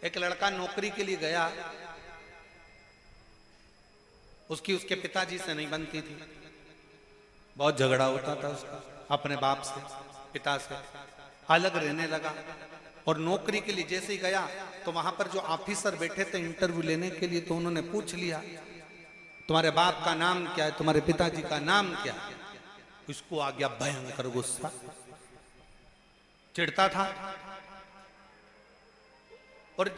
एक लड़का नौकरी के लिए गया, उसकी उसके पिताजी से नहीं बनती थी, बहुत झगड़ा होता था उसका अपने बाप से, पिता से, अलग रहने लगा। और नौकरी के लिए जैसे ही गया तो वहां पर जो ऑफिसर बैठे थे इंटरव्यू लेने के लिए, तो उन्होंने पूछ लिया, तुम्हारे बाप का नाम क्या है, तुम्हारे पिताजी का नाम क्या है। उसको आ गया भयंकर गुस्सा, चिढ़ता था। और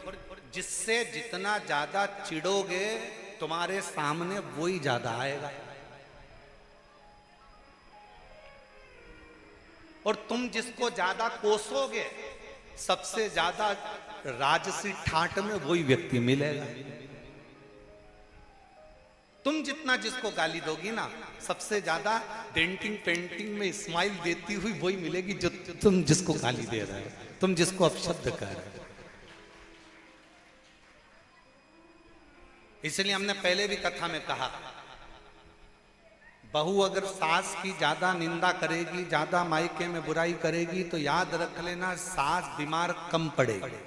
जिससे जितना ज्यादा चिढ़ोगे तुम्हारे सामने वो ही ज्यादा आएगा, और तुम जिसको ज्यादा कोसोगे सबसे ज्यादा राजसी ठाट में वही व्यक्ति मिलेगा। तुम जितना जिसको गाली दोगी ना, सबसे ज्यादा डेंटिंग पेंटिंग में स्माइल देती हुई वही मिलेगी जो तुम जिसको गाली दे रहे हो, तुम जिसको अपशब्द कह रहे हो। इसलिए हमने पहले भी कथा में कहा, बहू अगर सास की ज्यादा निंदा करेगी, ज्यादा मायके में बुराई करेगी, तो याद रख लेना सास बीमार कम पड़ेगी।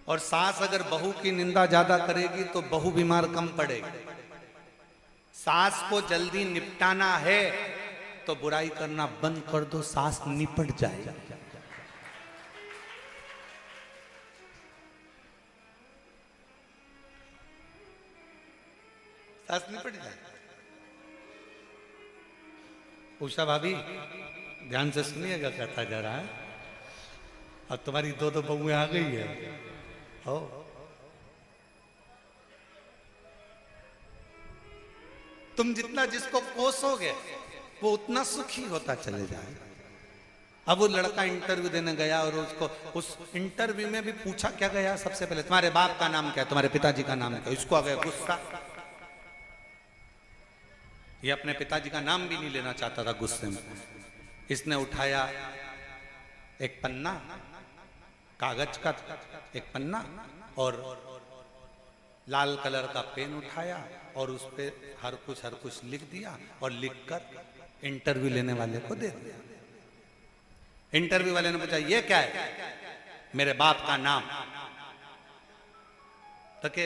और सास अगर बहू की निंदा ज्यादा करेगी तो बहू बीमार कम पड़ेगी। सास को जल्दी निपटाना है तो बुराई करना बंद कर दो, सास निपट जाएगी। सास निपट जाएगी। उषा भाभी ध्यान से सुनिएगा कथा जरा। अब तुम्हारी दो बहुएं आ गई है हो। तुम जितना जिसको कोसोगे वो उतना सुखी होता चले जाएगा। अब वो लड़का इंटरव्यू देने गया और उसको उस इंटरव्यू में भी पूछा क्या गया, सबसे पहले तुम्हारे बाप का नाम क्या है, तुम्हारे पिताजी का नाम क्या है। इसको आ गया गुस्सा। ये अपने पिताजी का नाम भी नहीं लेना चाहता था गुस्से में। इसने उठाया एक पन्ना, कागज का एक पन्ना, और लाल कलर का पेन उठाया और उस पे हर कुछ लिख दिया और लिखकर इंटरव्यू लेने वाले को दे दिया। इंटरव्यू वाले ने पूछा ये क्या है, मेरे बाप का नाम। तो के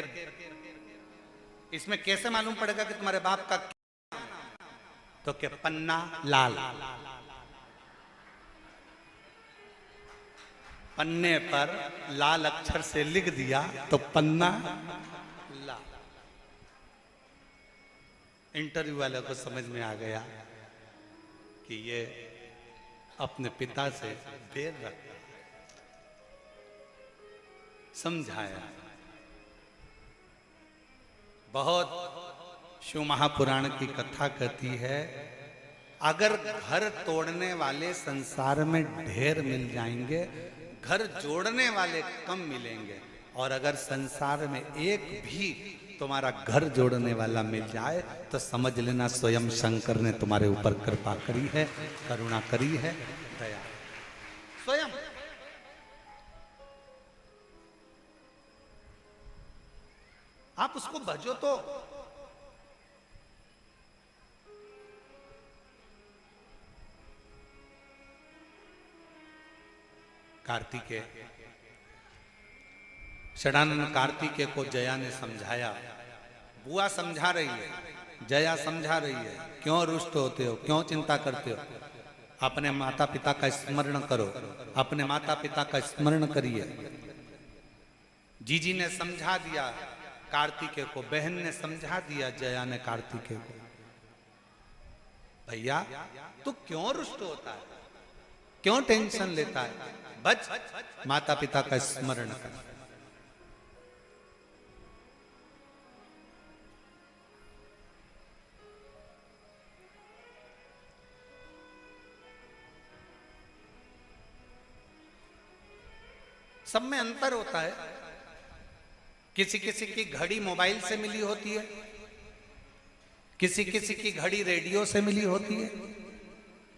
इसमें कैसे मालूम पड़ेगा कि तुम्हारे बाप का? तो क्या पन्ना लाल, पन्ने पर लाल अक्षर से लिख दिया तो पन्ना लाल। इंटरव्यू वाले को समझ में आ गया कि ये अपने पिता से बैर रखता है। समझाया। बहुत शिव महापुराण की कथा कहती है, अगर घर तोड़ने वाले संसार में ढेर मिल जाएंगे, घर जोड़ने वाले कम मिलेंगे। और अगर संसार में एक भी तुम्हारा घर जोड़ने वाला मिल जाए तो समझ लेना स्वयं शंकर ने तुम्हारे ऊपर कृपा करी है, करुणा करी है, दया। स्वयं आप उसको भजो तो। कार्तिकेय, षडानंद कार्तिकेय को जया ने समझाया। बुआ समझा रही है, जया समझा रही है, क्यों रुष्ट होते हो, क्यों चिंता करते हो, अपने माता पिता का स्मरण करो, अपने माता पिता का स्मरण करिए। जीजी ने समझा दिया कार्तिकेय को, बहन ने समझा दिया जया ने कार्तिकेय को, भैया तू क्यों रुष्ट होता है, क्यों टेंशन लेता है, बच माता पिता का स्मरण कर। सब में अंतर होता है। किसी किसी की घड़ी मोबाइल से मिली होती है, किसी किसी की घड़ी रेडियो से मिली होती है,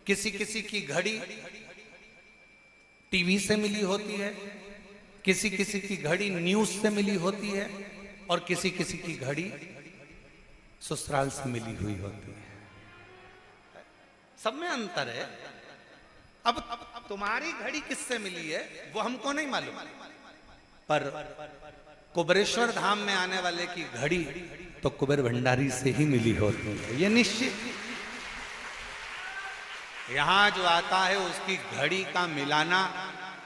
किसी किसी की घड़ी टीवी से मिली होती है, किसी किसी की घड़ी न्यूज से मिली होती है, और किसी किसी की घड़ी ससुराल से मिली हुई होती है। सब में अंतर है। अब तुम्हारी घड़ी किससे मिली है वो हमको नहीं मालूम, पर कुबेरेश्वर धाम में आने वाले की घड़ी तो कुबेर भंडारी से ही मिली होती है, ये निश्चित। यहां जो आता है उसकी घड़ी का मिलाना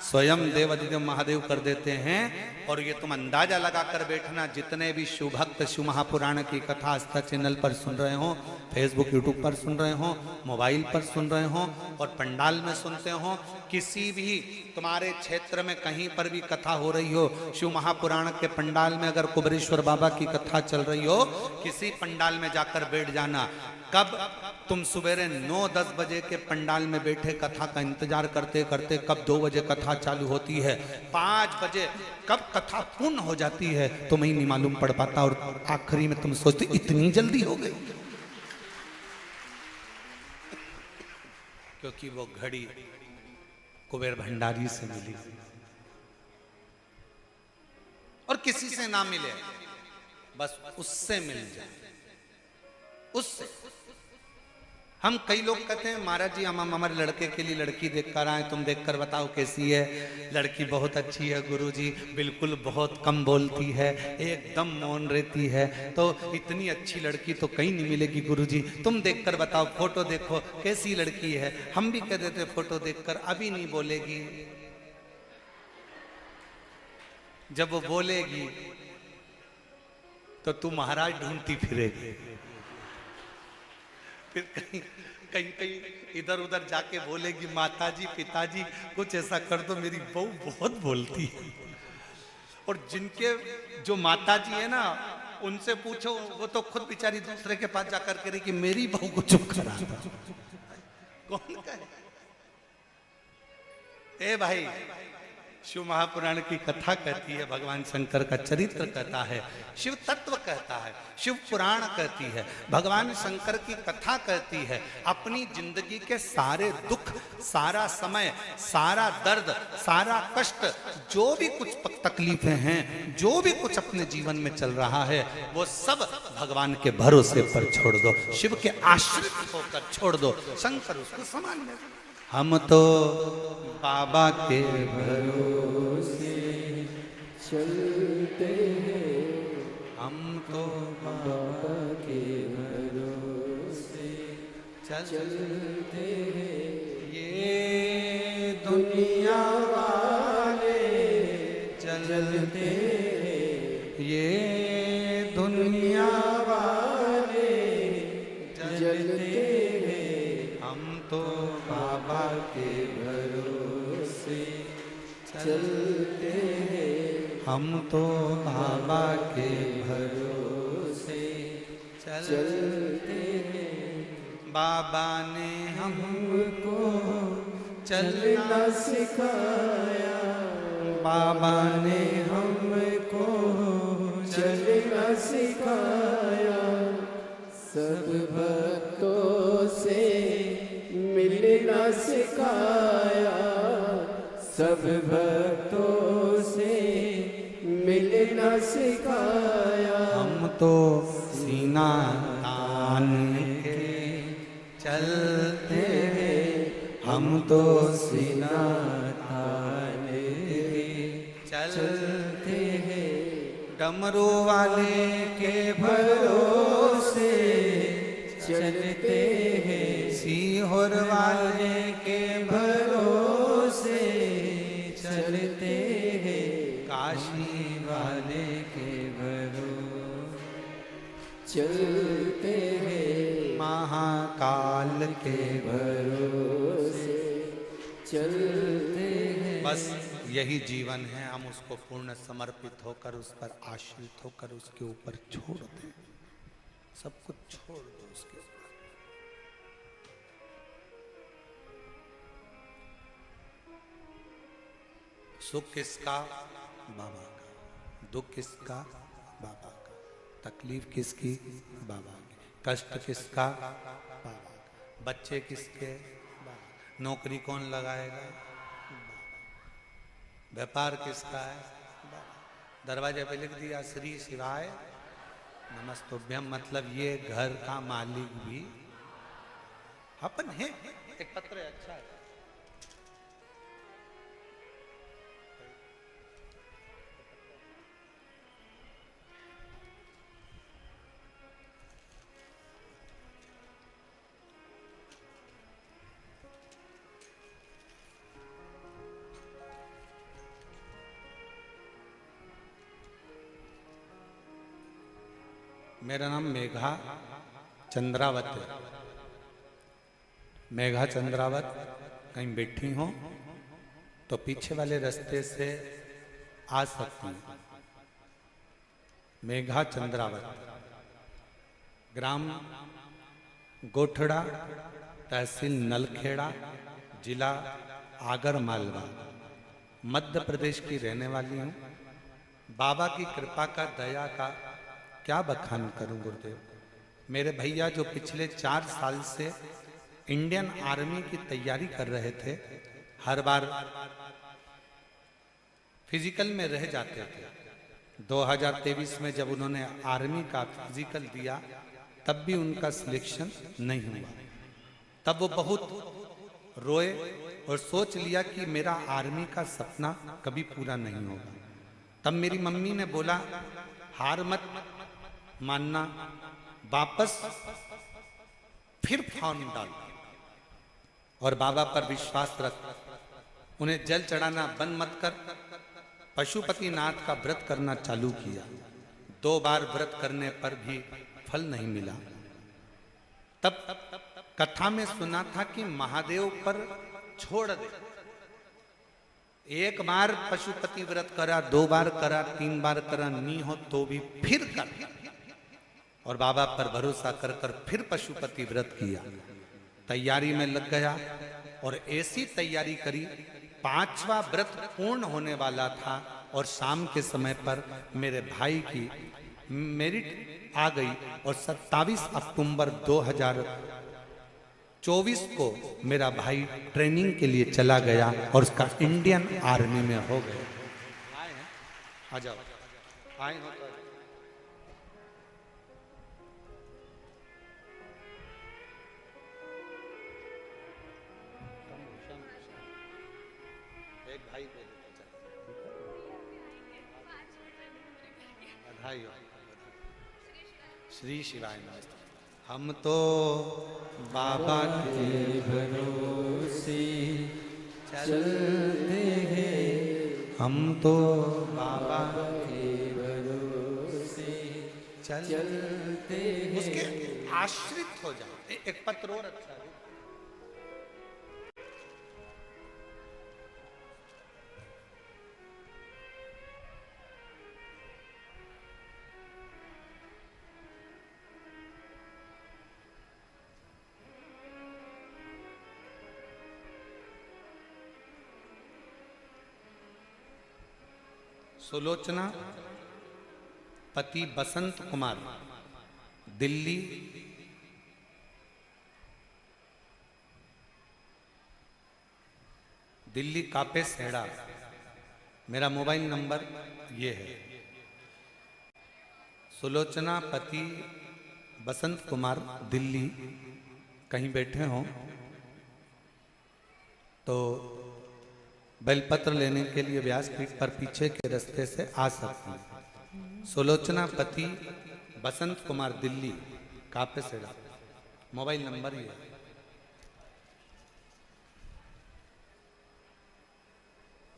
स्वयं देवादिदेव महादेव कर देते हैं। और ये तुम अंदाजा लगा कर बैठना, जितने भी शिव भक्त शिव महापुराण की कथा आस्था चैनल पर सुन रहे हो, फेसबुक यूट्यूब पर सुन रहे हो, मोबाइल पर सुन रहे हो, और पंडाल में सुनते हो, किसी भी तुम्हारे क्षेत्र में कहीं पर भी कथा हो रही हो, शिव महापुराण के पंडाल में अगर कुबेरेश्वर बाबा की कथा चल रही हो, किसी पंडाल में जाकर बैठ जाना। कब तुम सवेरे 9-10 बजे के पंडाल में बैठे कथा का इंतजार करते करते कब 2 बजे कथा चालू होती है, 5 बजे कब कथा पूर्ण हो जाती है तुम्हें नहीं मालूम पड़ पाता, और आखिरी में तुम सोचते इतनी जल्दी हो गई, क्योंकि वो घड़ी कुबेर भंडारी से मिली। और किसी से ना मिले, बस उससे मिल जाए, उससे। हम कई लोग कहते हैं महाराज जी हम हमारे लड़के के लिए लड़की देख कर आए, तुम देख कर बताओ कैसी है। लड़की बहुत अच्छी है गुरुजी, बिल्कुल बहुत कम बोलती है, एकदम मौन रहती है। तो इतनी अच्छी लड़की तो कहीं नहीं मिलेगी गुरुजी, तुम देख कर बताओ, फोटो देखो कैसी लड़की है। हम भी कह देते फोटो देखकर, अभी नहीं बोलेगी, जब वो बोलेगी तो तू महाराज ढूंढती फिरेगी। फिर कहीं कहीं कहीं इधर उधर जाके बोलेगी माताजी पिताजी कुछ ऐसा कर दो, मेरी बहू बहुत बोलती है। और जिनके जो माताजी है ना, उनसे पूछो, वो तो खुद बेचारी दूसरे के पास जाकर कह रही कि मेरी बहू को चुप करा दो। कौन कहे? ए भाई, शिव महापुराण की कथा कहती है, भगवान शंकर का चरित्र कहता है, शिव तत्व कहता है, शिव पुराण कहती है, भगवान शंकर की कथा कहती है। अपनी जिंदगी के सारे दुख, सारा समय, सारा दर्द, सारा कष्ट, जो भी कुछ तकलीफें हैं, जो भी कुछ अपने जीवन में चल रहा है, वो सब भगवान के भरोसे पर छोड़ दो, शिव के आश्रित होकर छोड़ दो। शंकर उसको समान है। हम तो बाबा के भरोसे चलते हैं, हम तो बाबा के भरोसे चलते हैं। ये दुनिया वाले चलते हैं, ये दुनिया वाले चलते हैं, हम तो बाबा के भरोसे चलते हैं, हम तो बाबा के भरोसे चलते हैं। बाबा ने हमको चलना सिखाया, बाबा ने हमको चलना सिखाया, सब भक्तों से मिलना सिखाया, सब भक्तों से मिलना सिखाया। हम तो सीना तान के चलते हैं, हम तो सीना तान के चलते हैं। डमरू वाले के भरोसे चलते हैं, सीहोर वाले के भरोसे चलते हैं, काशी वाले के भरोसे चलते हैं, महाकाल के भरोसे चलते हैं। बस यही जीवन है, हम उसको पूर्ण समर्पित होकर, उस पर आश्रित होकर, उसके ऊपर छोड़ दें, सब कुछ छोड़ दो उसके ऊपर। सुख किसका? बाबा का। दुख किसका? बाबा का। तकलीफ किसकी? बाबा की। कष्ट किसका? बाबा का। बच्चे किसके? बाबा। नौकरी कौन लगाएगा? व्यापार किसका है? बाबा। दरवाजे पे लिख दिया श्री शिवाय नमस्तुभ्यम, मतलब ये घर का मालिक भी अपन है। एक पत्र है, अच्छा है। मेरा नाम मेघा चंद्रावत है। मेघा चंद्रावत कहीं बैठी हो तो पीछे वाले रास्ते से आ सकती हैं। मेघा चंद्रावत, ग्राम गोठड़ा, तहसील नलखेड़ा, जिला आगर मालवा, मध्य प्रदेश की रहने वाली हूँ। बाबा की कृपा का, दया का क्या बखान करूं गुरुदेव। मेरे भैया जो पिछले 4 साल से इंडियन आर्मी की तैयारी कर रहे थे, हर बार फिजिकल में रह जाते थे, 2023 में जब उन्होंने आर्मी का फिजिकल दिया तब भी उनका सिलेक्शन नहीं हुआ। तब वो बहुत रोए और सोच लिया कि मेरा आर्मी का सपना कभी पूरा नहीं होगा। तब मेरी मम्मी ने बोला हार मत मानना, वापस फिर फॉर्म डाल और बाबा पर विश्वास रख, उन्हें जल चढ़ाना बंद मत कर। पशुपतिनाथ का व्रत करना चालू किया। 2 बार व्रत करने पर भी फल नहीं मिला। तब कथा में सुना था कि महादेव पर छोड़ दे। 1 बार पशुपति व्रत करा, 2 बार करा, 3 बार करा, नहीं हो तो भी फिर कर, और बाबा पर भरोसा कर कर फिर पशुपति व्रत किया। तैयारी में लग गया और ऐसी तैयारी करी, 5वां व्रत पूर्ण होने वाला था और शाम के समय पर मेरे भाई की मेरिट आ गई और 27 अक्टूबर 2024 को मेरा भाई ट्रेनिंग के लिए चला गया और उसका इंडियन आर्मी में हो गया। आ जाओ, आए हो तो एक भाई को बधाई हो। श्री शिवाय नमस्ते। हम तो बाबा के भरोसे चलते हैं, हम तो बाबा के भरोसे चलते हैं। उसके आश्रित हो जाओ। एक पत्र और अच्छा है। सुलोचना पति बसंत कुमार, दिल्ली, कापे सेड़ा। मेरा मोबाइल नंबर ये है। सुलोचना पति बसंत कुमार, दिल्ली, कहीं बैठे हों तो बेलपत्र लेने के लिए व्यासपीठ पर पीछे के रास्ते से आ सकते हैं। सुलोचना पति बसंत कुमार, दिल्ली, कापे सेड़ा। मोबाइल नंबर ये है।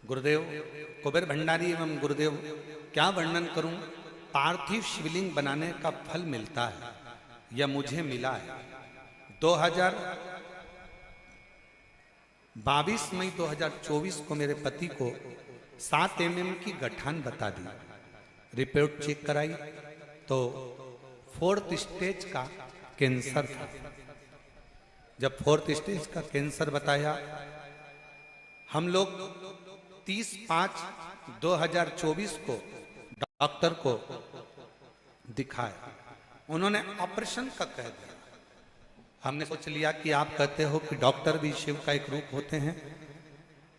गुरुदेव कुबेर भंडारी एवं गुरुदेव, क्या वर्णन करूं, पार्थिव शिवलिंग बनाने का फल मिलता है, यह मुझे मिला है। 22 मई 2024 को मेरे पति को 7 mm की गठान बता दी। रिपोर्ट चेक कराई तो 4th स्टेज का कैंसर था। जब 4th स्टेज का कैंसर बताया, हम लोग 30/5/2024 को डॉक्टर को दिखाया। उन्होंने ऑपरेशन का कह दिया। हमने सोच लिया कि आप कहते हो कि डॉक्टर भी शिव का एक रूप होते हैं।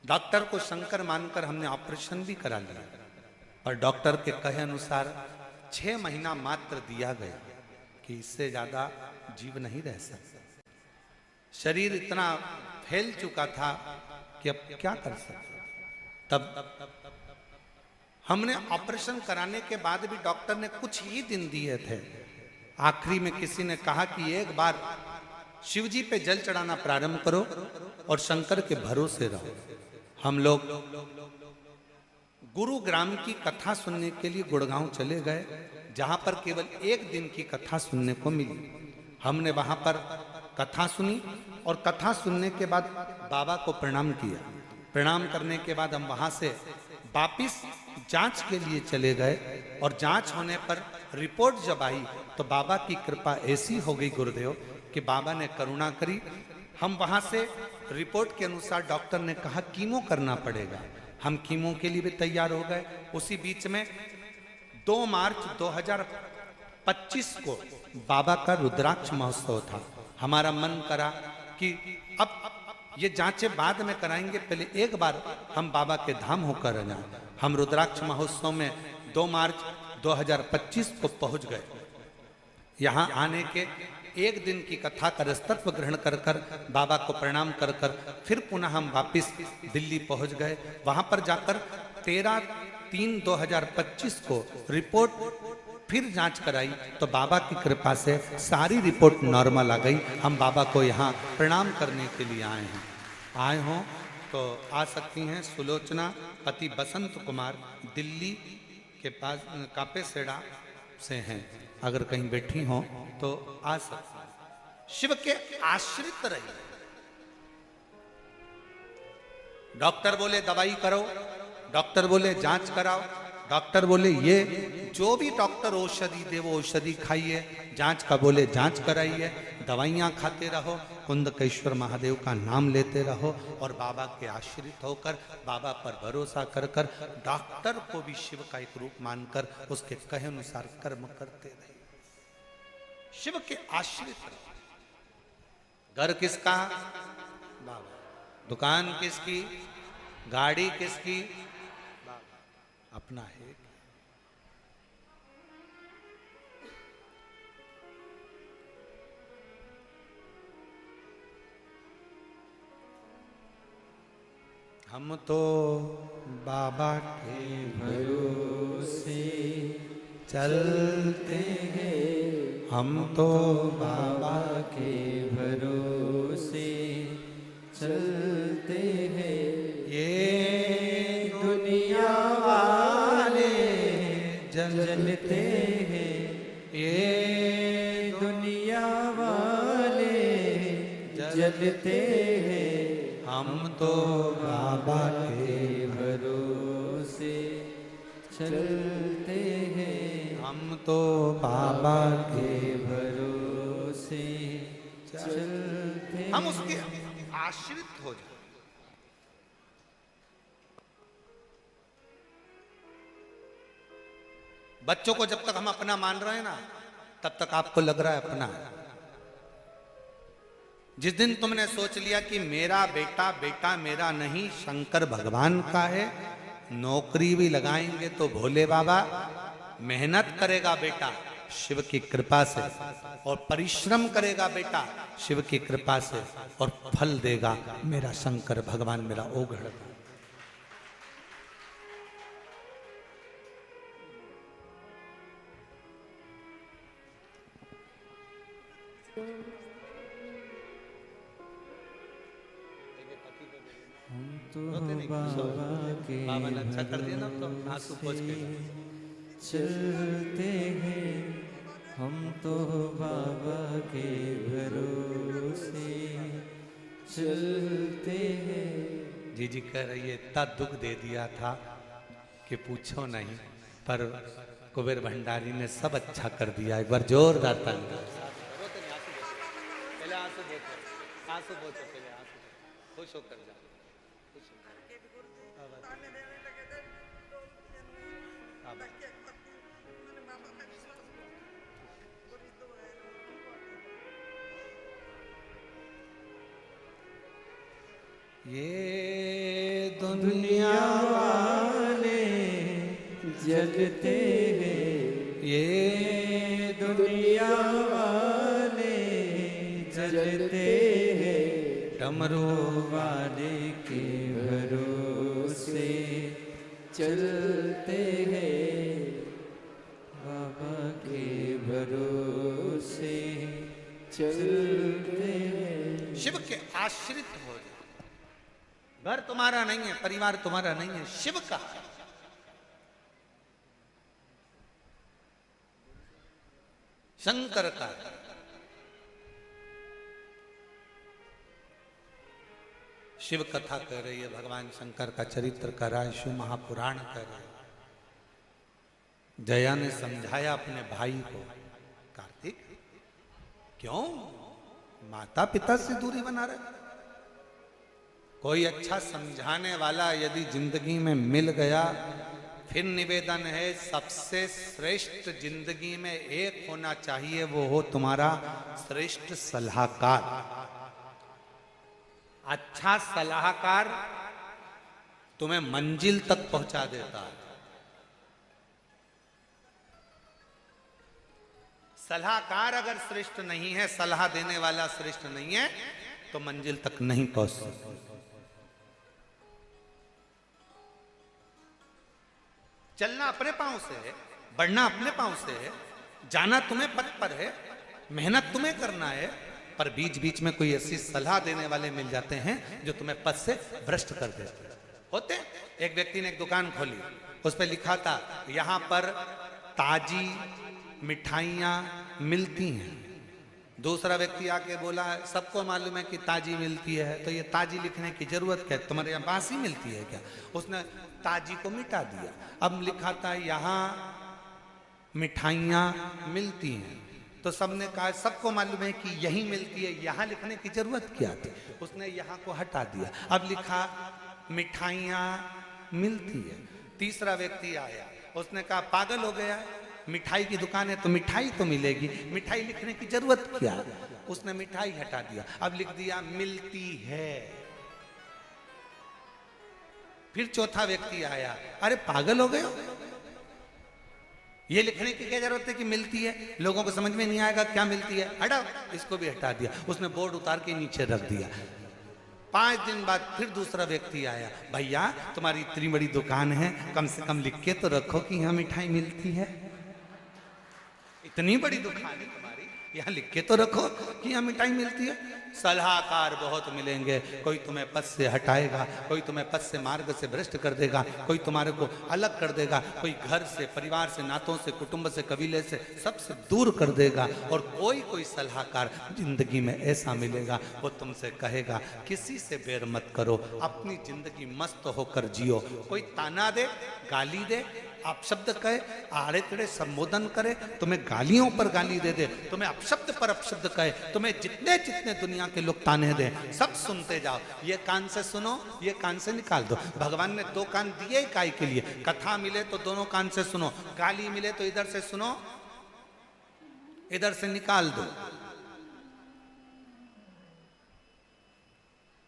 डॉक्टर को शंकर मानकर हमने ऑपरेशन भी करा लिया, पर डॉक्टर के कहे अनुसार 6 महीना मात्र दिया गया कि इससे ज्यादा जीव नहीं रह सकता। शरीर इतना फैल चुका था कि अब क्या कर सकते। तब हमने ऑपरेशन कराने के बाद भी डॉक्टर ने कुछ ही दिन दिए थे। आखिरी में किसी ने कहा कि एक बार शिव जी पे जल चढ़ाना प्रारंभ करो और शंकर के भरोसे रहो। हम लोग गुरुग्राम की कथा सुनने के लिए गुड़गांव चले गए, जहां पर केवल 1 दिन की कथा सुनने को मिली। हमने वहां पर कथा सुनी और कथा सुनने के बाद बाबा को प्रणाम किया। प्रणाम करने के बाद हम वहां से वापिस जांच के लिए चले गए और जांच होने पर रिपोर्ट जब आई तो बाबा की कृपा ऐसी हो गई गुरुदेव कि बाबा ने करुणा करी। हम वहां से रिपोर्ट के अनुसार डॉक्टर ने कहा कीमो करना पड़ेगा। हम कीमो के लिए भी तैयार हो गए। उसी बीच में 2 मार्च 2025 को बाबा का रुद्राक्ष महोत्सव था। हमारा मन करा कि अब ये जांचें बाद में कराएंगे, पहले एक बार हम बाबा के धाम होकर जाएं। हम रुद्राक्ष महोत्सव में 2 मार्च 2025 को पहुंच गए। यहाँ आने के एक दिन की कथा का रसतत्व ग्रहण कर कर बाबा को प्रणाम कर कर फिर पुनः हम वापिस दिल्ली पहुंच गए। वहां पर जाकर 13/3/2025 को रिपोर्ट फिर जांच कराई तो बाबा की कृपा से सारी रिपोर्ट नॉर्मल आ गई। हम बाबा को यहाँ प्रणाम करने के लिए आए हैं। आए हों तो आ सकती हैं। सुलोचना पति बसंत कुमार दिल्ली के पास कापेसेड़ा से हैं, अगर कहीं बैठी हो तो आ सकती हैं। शिव के आश्रित रहिए। डॉक्टर बोले दवाई करो, डॉक्टर बोले जांच कराओ, डॉक्टर बोले ये जो भी डॉक्टर औषधि दे वो औषधि खाइए, जांच का बोले जांच कराइए, दवाइयां खाते रहो, कुंदकेश्वर महादेव का नाम लेते रहो और बाबा के आश्रित होकर बाबा पर भरोसा कर कर डॉक्टर को भी शिव का एक रूप मानकर उसके कहे अनुसार कर्म करते रहे। शिव के आश्रित रहो। घर किसका? बाबा। दुकान किसकी? गाड़ी किसकी? बाबा। अपना है। हम तो बाबा के भरोसे चलते हैं, हम तो बाबा के भरोसे चलते हैं। ये दुनिया वाले जलते हैं, ये दुनिया वाले जलते हैं। हम तो बाबा के भरोसे चलते हैं, हम तो बाबा के भरोसे चलते हैं। हम उसके आश्रित हो जाए। बच्चों को जब तक हम अपना मान रहे हैं ना, तब तक आपको लग रहा है अपना है। जिस दिन तुमने सोच लिया कि मेरा बेटा बेटा मेरा नहीं, शंकर भगवान का है, नौकरी भी लगाएंगे तो भोले बाबा, मेहनत करेगा बेटा शिव की कृपा से और परिश्रम करेगा बेटा शिव की कृपा से और फल देगा मेरा शंकर भगवान, मेरा ओघड़। तो बाबा के बाबा ने अच्छा कर दिया ना, तो आंसू पोंछ के चलते हैं, हम तो बाबा के भरोसे चलते हैं। जी जी कह रही है, इतना दुख दे दिया था कि पूछो नहीं, पर कुबेर भंडारी ने सब अच्छा कर दिया। एक बार जोरदार ताली। पहले आंसू पोंछो, पहले आंसू खुश होकर जा। ये दुनिया वाले जलते हैं, ये दुनिया वाले जलते हैं। डमरू वाले के भरोसे चलते हैं, बाबा के भरोसे चलते हैं। शिव के आश्रित हो जाए। घर तुम्हारा नहीं है, परिवार तुम्हारा नहीं है, शिव का है। शंकर का है। शिव कथा कह रही है, भगवान शंकर का चरित्र कर रहा है, शिव महापुराण कह रहा है। जया ने समझाया अपने भाई को, कार्तिक क्यों माता पिता से दूरी बना रहे? कोई अच्छा समझाने वाला यदि जिंदगी में मिल गया, फिर निवेदन है सबसे श्रेष्ठ जिंदगी में एक होना चाहिए, वो हो तुम्हारा श्रेष्ठ सलाहकार। अच्छा सलाहकार तुम्हें मंजिल तक पहुंचा देता है। सलाहकार अगर श्रेष्ठ नहीं है, सलाह देने वाला श्रेष्ठ नहीं है, तो मंजिल तक नहीं पहुंच सकते। चलना अपने पांव से है, बढ़ना अपने पांव से है, जाना तुम्हें पथ पर है, मेहनत तुम्हें करना है, पर बीच बीच में कोई ऐसी सलाह देने वाले मिल जाते हैं जो तुम्हें पथ से भ्रष्ट कर देते होते। एक व्यक्ति ने एक दुकान खोली, उस पर लिखा था यहां पर ताजी मिठाइयां मिलती हैं। दूसरा व्यक्ति आके बोला सबको मालूम है कि ताजी मिलती है, तो ये ताजी लिखने की जरूरत क्या है, तुम्हारे यहाँ बासी मिलती है क्या? उसने ताजी को मिटा दिया। अब लिखा था यहाँ मिठाइयाँ मिलती हैं, तो सबने कहा सबको मालूम है कि यही मिलती है, यहाँ लिखने की जरूरत क्या थी? उसने यहाँ को हटा दिया। अब लिखा मिठाइयाँ मिलती है। तीसरा व्यक्ति आया, उसने कहा पागल हो गया, मिठाई की दुकान है तो मिठाई तो मिलेगी, मिठाई लिखने की जरूरत क्या है? उसने मिठाई हटा दिया, अब लिख दिया मिलती है। फिर चौथा व्यक्ति आया, अरे पागल हो गए हो, ये लिखने की क्या जरूरत है कि मिलती है, लोगों को समझ में नहीं आएगा क्या मिलती है, हटाओ, इसको भी हटा दिया। उसने बोर्ड उतार के नीचे रख दिया। 5 दिन बाद फिर दूसरा व्यक्ति आया, भैया तुम्हारी इतनी बड़ी दुकान है, कम से कम लिख के तो रखो कि यहाँ मिठाई मिलती है। इतनी बड़ी दुकान है तुम्हारी, यहाँ लिख के तो रखो कि यहाँ मिठाई मिलती है। सलाहकार बहुत मिलेंगे, कोई तुम्हें पथ से हटाएगा, कोई तुम्हें पथ से मार्ग से भ्रष्ट कर देगा, कोई तुम्हारे को अलग कर देगा, कोई घर से, परिवार से, नातों से, कुटुंब से, कबीले से, सबसे दूर कर देगा। और कोई सलाहकार जिंदगी में ऐसा मिलेगा, वो तुमसे कहेगा किसी से बैर मत करो, अपनी जिंदगी मस्त होकर जियो। कोई ताना दे, गाली दे, अपशब्द कहे, आड़े तेड़े संबोधन करे, तुम्हें गालियों पर गाली दे दे, तुम्हें अपशब्द पर अपशब्द कहे, तुम्हें जितने जितने दुनिया के लोग ताने दें, सब सुनते जाओ। ये कान से सुनो, ये कान से निकाल दो। भगवान ने 2 कान दिए काय के लिए? कथा मिले तो दोनों कान से सुनो, गाली मिले तो इधर से सुनो, इधर से निकाल दो।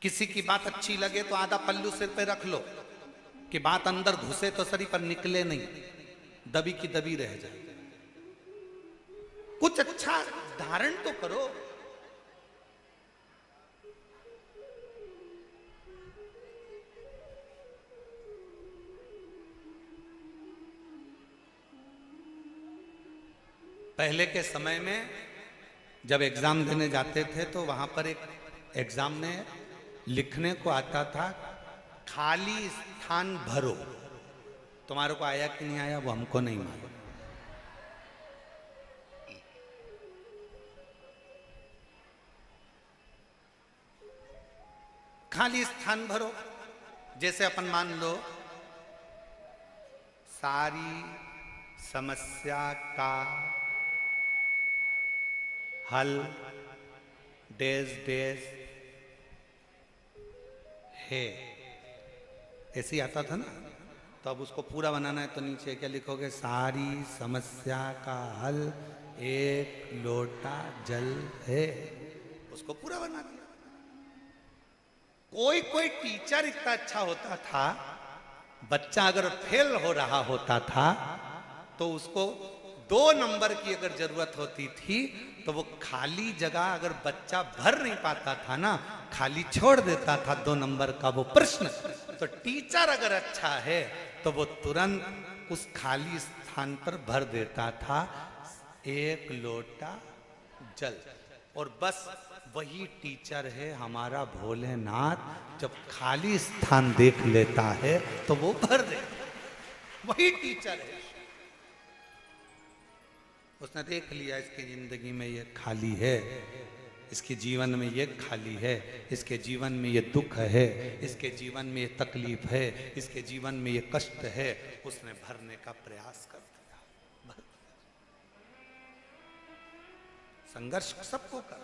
किसी की बात अच्छी लगे तो आधा पल्लू सिर पे रख लो, कि बात अंदर घुसे तो शरीर पर निकले नहीं, दबी की दबी रह जाए। कुछ अच्छा धारण तो करो। पहले के समय में जब एग्जाम देने जाते थे तो वहां पर एक एग्जाम में लिखने को आता था खाली स्थान भरो। तुम्हारे को आया कि नहीं आया वो हमको नहीं मालूम। खाली स्थान भरो। जैसे अपन मान लो सारी समस्या का हल डेज डेज है, ऐसे ही आता था ना। तो अब उसको पूरा बनाना है तो नीचे क्या लिखोगे? सारी समस्या का हल 1 लोटा जल है। उसको पूरा बना दिया। कोई टीचर इतना अच्छा होता था, बच्चा अगर फेल हो रहा होता था तो उसको 2 नंबर की अगर जरूरत होती थी तो वो खाली जगह अगर बच्चा भर नहीं पाता था ना, खाली छोड़ देता था 2 नंबर का वो प्रश्न। तो टीचर अगर अच्छा है तो वो तुरंत उस खाली स्थान पर भर देता था 1 लोटा जल। और बस वही टीचर है हमारा भोलेनाथ। जब खाली स्थान देख लेता है तो वो भर दे, वही टीचर है। उसने देख लिया इसकी जिंदगी में ये खाली है, इसके जीवन में ये खाली है, इसके जीवन में ये दुख है, इसके जीवन में ये तकलीफ है, इसके जीवन में ये कष्ट है। उसने भरने का प्रयास कर दिया। संघर्ष सबको कर,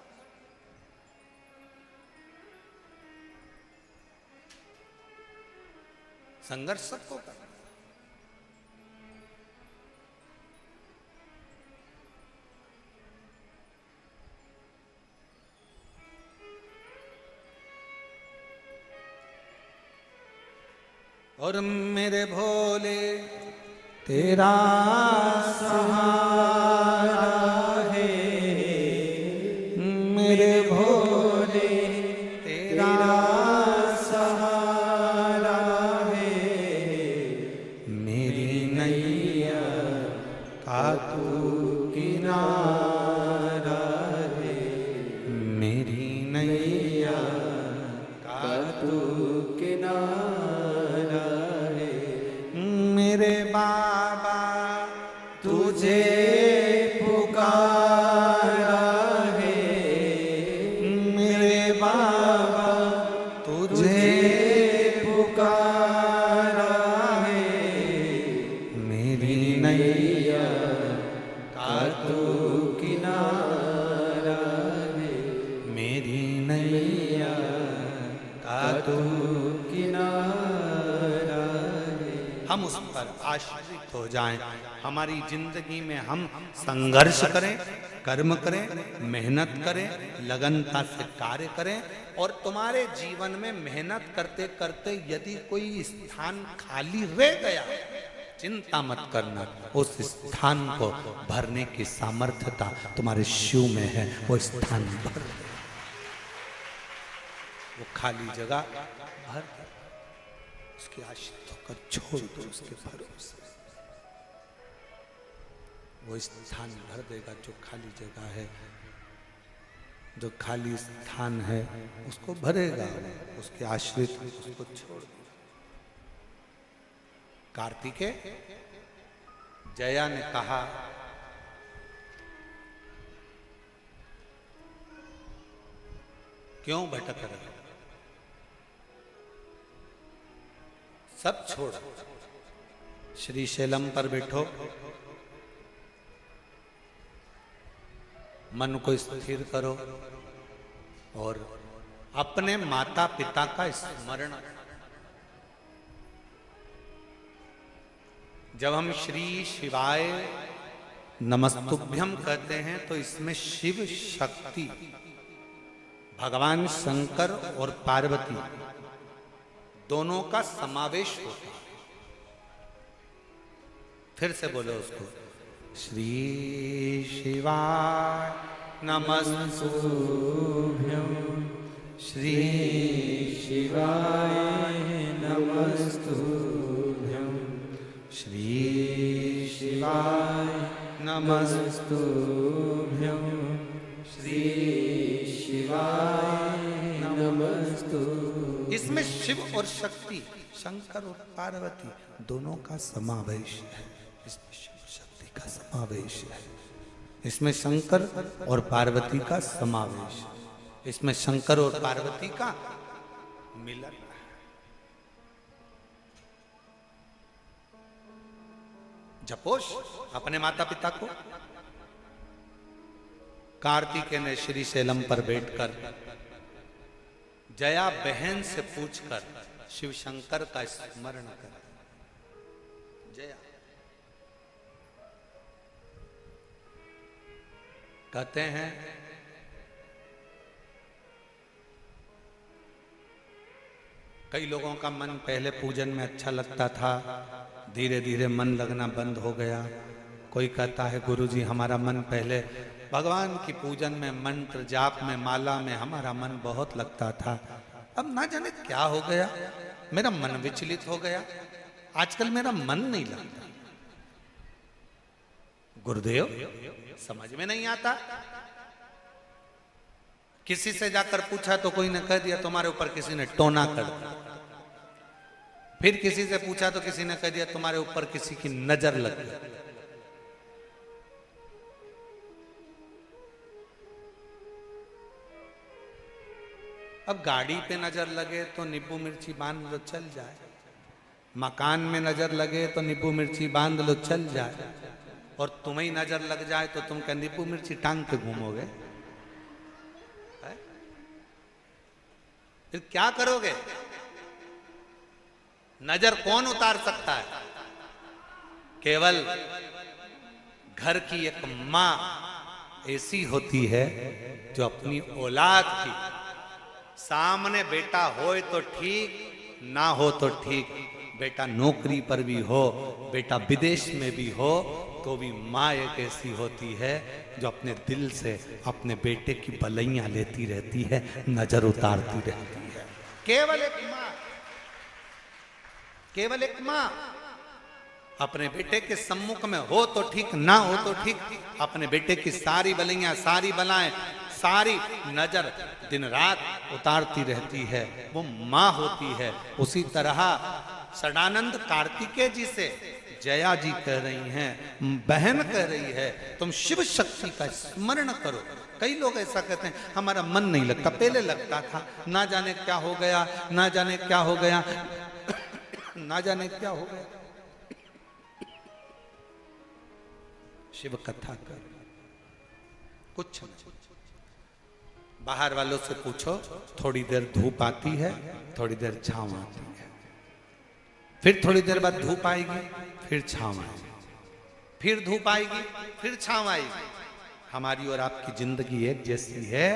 संघर्ष सबको कर। और मेरे भोले तेरा सहारा है, तू किनारा रे, मेरी नैया का तू किनारा रे, मेरे बाबा तुझे पुकारा है, मेरे बाबा तुझे पुकारा है, मेरी नैया का तू किनारा है, मेरी नैया का तू किनारा है। हम उस पर आश्रित हो जाएं। हमारी जिंदगी में हम संघर्ष करें, कर्म करें, मेहनत करें, लगनता से कार्य करें। और तुम्हारे जीवन में मेहनत करते करते यदि कोई स्थान खाली रह गया, चिंता मत करना, उस स्थान को भरने की सामर्थ्यता तुम्हारे शिव में है। वो स्थान भर दे, वो खाली जगह भर दे, उसके आश्रित होकर छोड़ दो उसके भरोसे। वो स्थान भर देगा जो खाली जगह है, जो खाली स्थान है उसको भरेगा, उसके आश्रित उसको छोड़ दो। कार्तिकेय, जया ने कहा क्यों भटक रहे, सब छोड़ श्री शैलम पर बैठो, मन को स्थिर करो और अपने माता पिता का स्मरण। जब हम श्री शिवाय नमस्तुभ्यम कहते हैं तो इसमें शिव शक्ति, भगवान शंकर और पार्वती दोनों का समावेश होता है। फिर से बोलो उसको, श्री शिवाय नमस्तुभ्यं, श्री शिवाय नमस्तुभ्यं, श्री शिवाय नमस्तुभ्यं, श्री शिवाय नमस्तुभ्यं। इसमें शिव और शक्ति, शंकर और पार्वती दोनों का समावेश है। इसमें शिव शक्ति का समावेश है, इसमें शंकर और पार्वती का समावेश, इसमें शंकर और पार्वती का मिलन है। जपोश अपने माता पिता को। कार्तिकेय ने श्री शैलम पर बैठकर जया बहन से पूछकर शिव शंकर का स्मरण कर। जया कहते हैं कई लोगों का मन पहले पूजन में अच्छा लगता था, धीरे धीरे मन लगना बंद हो गया। कोई कहता है गुरुजी हमारा मन पहले भगवान की पूजन में, मंत्र जाप में, माला में हमारा मन बहुत लगता था, अब ना जाने क्या हो गया, मेरा मन विचलित हो गया, आजकल मेरा मन नहीं लगता। गुरुदेव समझ में नहीं आता। किसी से जाकर पूछा तो कोई ने कह दिया तुम्हारे ऊपर किसी ने टोना कर दिया। फिर किसी से पूछा तो किसी ने कह दिया तुम्हारे ऊपर किसी की नजर लग गई। अब गाड़ी पे नजर लगे तो नींबू मिर्ची बांध लो चल जाए, मकान में नजर लगे तो नींबू मिर्ची बांध लो चल जाए, और तुम्हें नजर लग जाए तो तुम क्या नींबू मिर्ची टांग के घूमोगे? फिर क्या करोगे? नजर कौन उतार सकता है? केवल घर की एक मां ऐसी होती है जो अपनी औलाद की सामने बेटा हो तो ठीक, ना हो तो ठीक, बेटा नौकरी पर भी हो, बेटा विदेश में भी हो, तो भी माँ एक ऐसी होती है जो अपने दिल से अपने बेटे की भलाइयां लेती रहती है, नजर उतारती रहती है। केवल एक माँ, केवल एक माँ। अपने बेटे के सम्मुख में हो तो ठीक, ना हो तो ठीक, अपने बेटे की सारी बलियां, सारी बलाएं, सारी नजर दिन रात उतारती रहती है, वो माँ होती है। उसी तरह सदानंद कार्तिकेय जी से जया जी कह रही हैं, बहन कह रही है, तुम शिव शक्ति का स्मरण करो। कई लोग ऐसा कहते हैं हमारा मन नहीं लगता, पहले लगता था, ना जाने क्या हो गया, ना जाने क्या हो गया, ना जाने क्या हो गया। शिव कथा कर, कुछ नहीं। बाहर वालों से पूछो, थोड़ी देर धूप आती है, थोड़ी देर छांव आती है, फिर थोड़ी देर बाद धूप आएगी, फिर छांव आएगी, फिर धूप आएगी, फिर छांव आएगी। हमारी और आपकी जिंदगी एक जैसी है,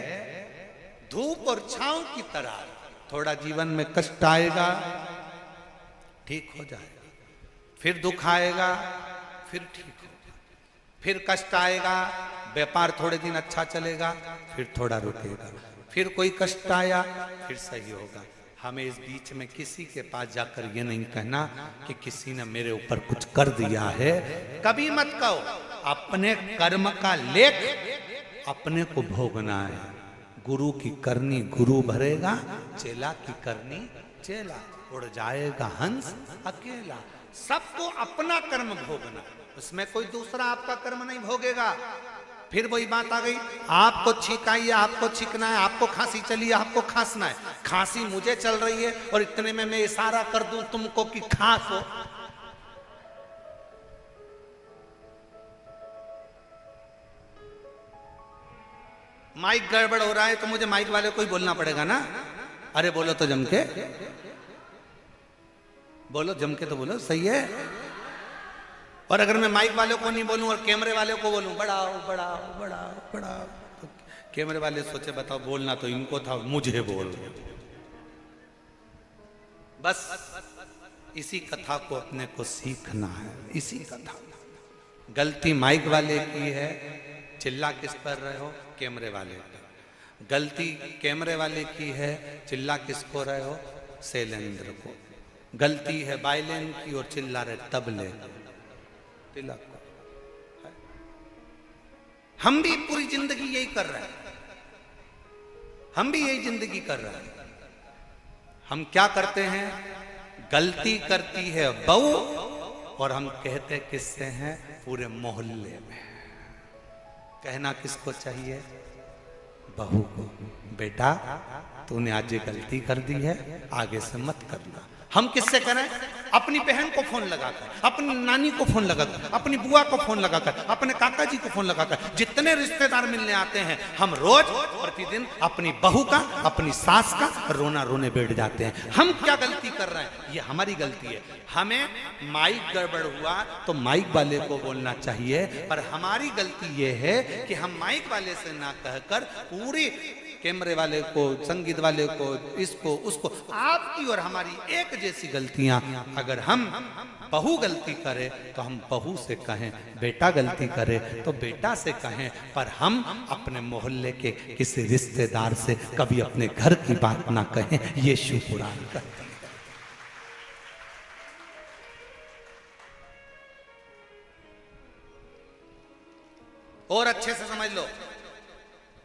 धूप और छांव की तरह। थोड़ा जीवन में कष्ट आएगा, ठीक हो जाएगा, फिर दुख आएगा, फिर ठीक होगा, फिर कष्ट आएगा, व्यापार थोड़े दिन अच्छा चलेगा, फिर थोड़ा रुकेगा, फिर कोई कष्ट आया, फिर सही होगा। हमें इस बीच में किसी के पास जाकर ये नहीं कहना कि किसी ने मेरे ऊपर कुछ कर दिया है, कभी मत कहो। अपने कर्म का लेख अपने को भोगना है। गुरु की करनी गुरु भरेगा, चेला की करनी चेला, उड़ जाएगा हंस अकेला। सबको अपना कर्म भोगना, उसमें कोई दूसरा आपका कर्म नहीं भोगेगा। फिर वही बात आ गई, आपको छींक आई है, आपको छींकना है, आपको खांसी चली है, आपको खांसना है। खांसी मुझे चल रही है और इतने में मैं इशारा कर दूं तुमको कि खांसो, माइक गड़बड़ हो रहा है तो मुझे माइक वाले को ही बोलना पड़ेगा ना। अरे बोलो तो जम के बोलो, जम के तो बोलो, सही है। और अगर मैं माइक वाले को नहीं बोलूं और कैमरे वाले को बोलूं बढ़ाओ बढ़ाओ बढ़ाओ बढ़ाओ, तो कैमरे वाले सोचे बताओ बोलना तो इनको था, मुझे बोल। बस इसी कथा को अपने को सीखना है, इसी कथा। गलती माइक वाले की है, चिल्ला किस पर रहे हो, कैमरे वाले पर। गलती कैमरे वाले की है, चिल्ला किसको रहे हो, शैलेंद्र को। गलती है बाइलेन की और चिल्ला रहे तबले तिलक। हम भी पूरी जिंदगी यही कर रहे हैं, हम भी यही जिंदगी कर रहे हैं। हम क्या करते हैं, गलती करती है बहू और हम कहते किससे हैं, पूरे मोहल्ले में। कहना किसको चाहिए, बहू को, बेटा तूने आज ये गलती कर दी है, आगे से मत करना। हम किससे करें, अपनी बहन को फोन लगाकर, अपनी नानी को फोन लगाकर, अपनी बुआ को फोन लगाकर, अपने काका जी को फोन लगाकर, जितने रिश्तेदार मिलने आते हैं, हम रोज प्रतिदिन अपनी बहू का, अपनी सास का रोना रोने बैठ जाते हैं। हम क्या गलती कर रहे हैं, ये हमारी गलती है। हमें माइक गड़बड़ हुआ तो माइक वाले को बोलना चाहिए, पर हमारी गलती ये है कि हम माइक वाले से ना कहकर पूरी कैमरे वाले को, संगीत वाले को, इसको उसको, आपकी और हमारी एक जैसी गलतियां। अगर हम बहू गलती करे तो हम बहू से कहें, बेटा गलती करे तो बेटा से कहें, पर हम अपने मोहल्ले के किसी रिश्तेदार से कभी अपने घर की बात ना कहें। ये शिव पुराण का। और अच्छे से समझ लो,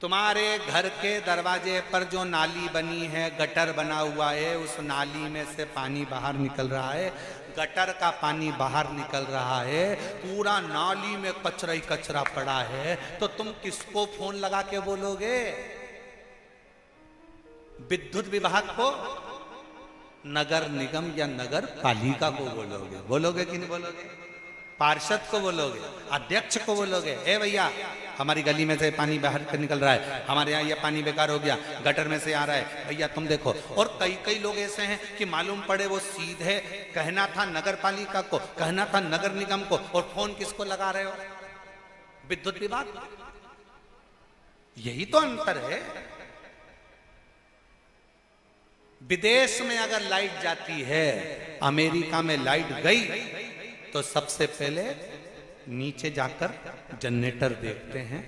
तुम्हारे घर के दरवाजे पर जो नाली बनी है, गटर बना हुआ है, उस नाली में से पानी बाहर निकल रहा है, गटर का पानी बाहर निकल रहा है, पूरा नाली में कचरा ही कचरा पड़ा है, तो तुम किसको फोन लगा के बोलोगे, विद्युत विभाग को, नगर निगम या नगर पालिका को बोलोगे? बोलोगे कि नहीं बोलोगे? पार्षद को बोलोगे, अध्यक्ष को बोलोगे, ए भैया हमारी गली में से पानी बाहर कर निकल रहा है, हमारे यहाँ ये पानी बेकार हो गया, गटर में से आ रहा है, भैया तुम देखो। और कई कई लोग ऐसे हैं कि मालूम पड़े वो सीधे कहना था नगर पालिका को, कहना था नगर निगम को, और फोन किसको लगा रहे हो, विद्युत विभाग। यही तो अंतर है। विदेश में अगर लाइट जाती है, अमेरिका में लाइट गई तो सबसे पहले नीचे जाकर जनरेटर देखते हैं,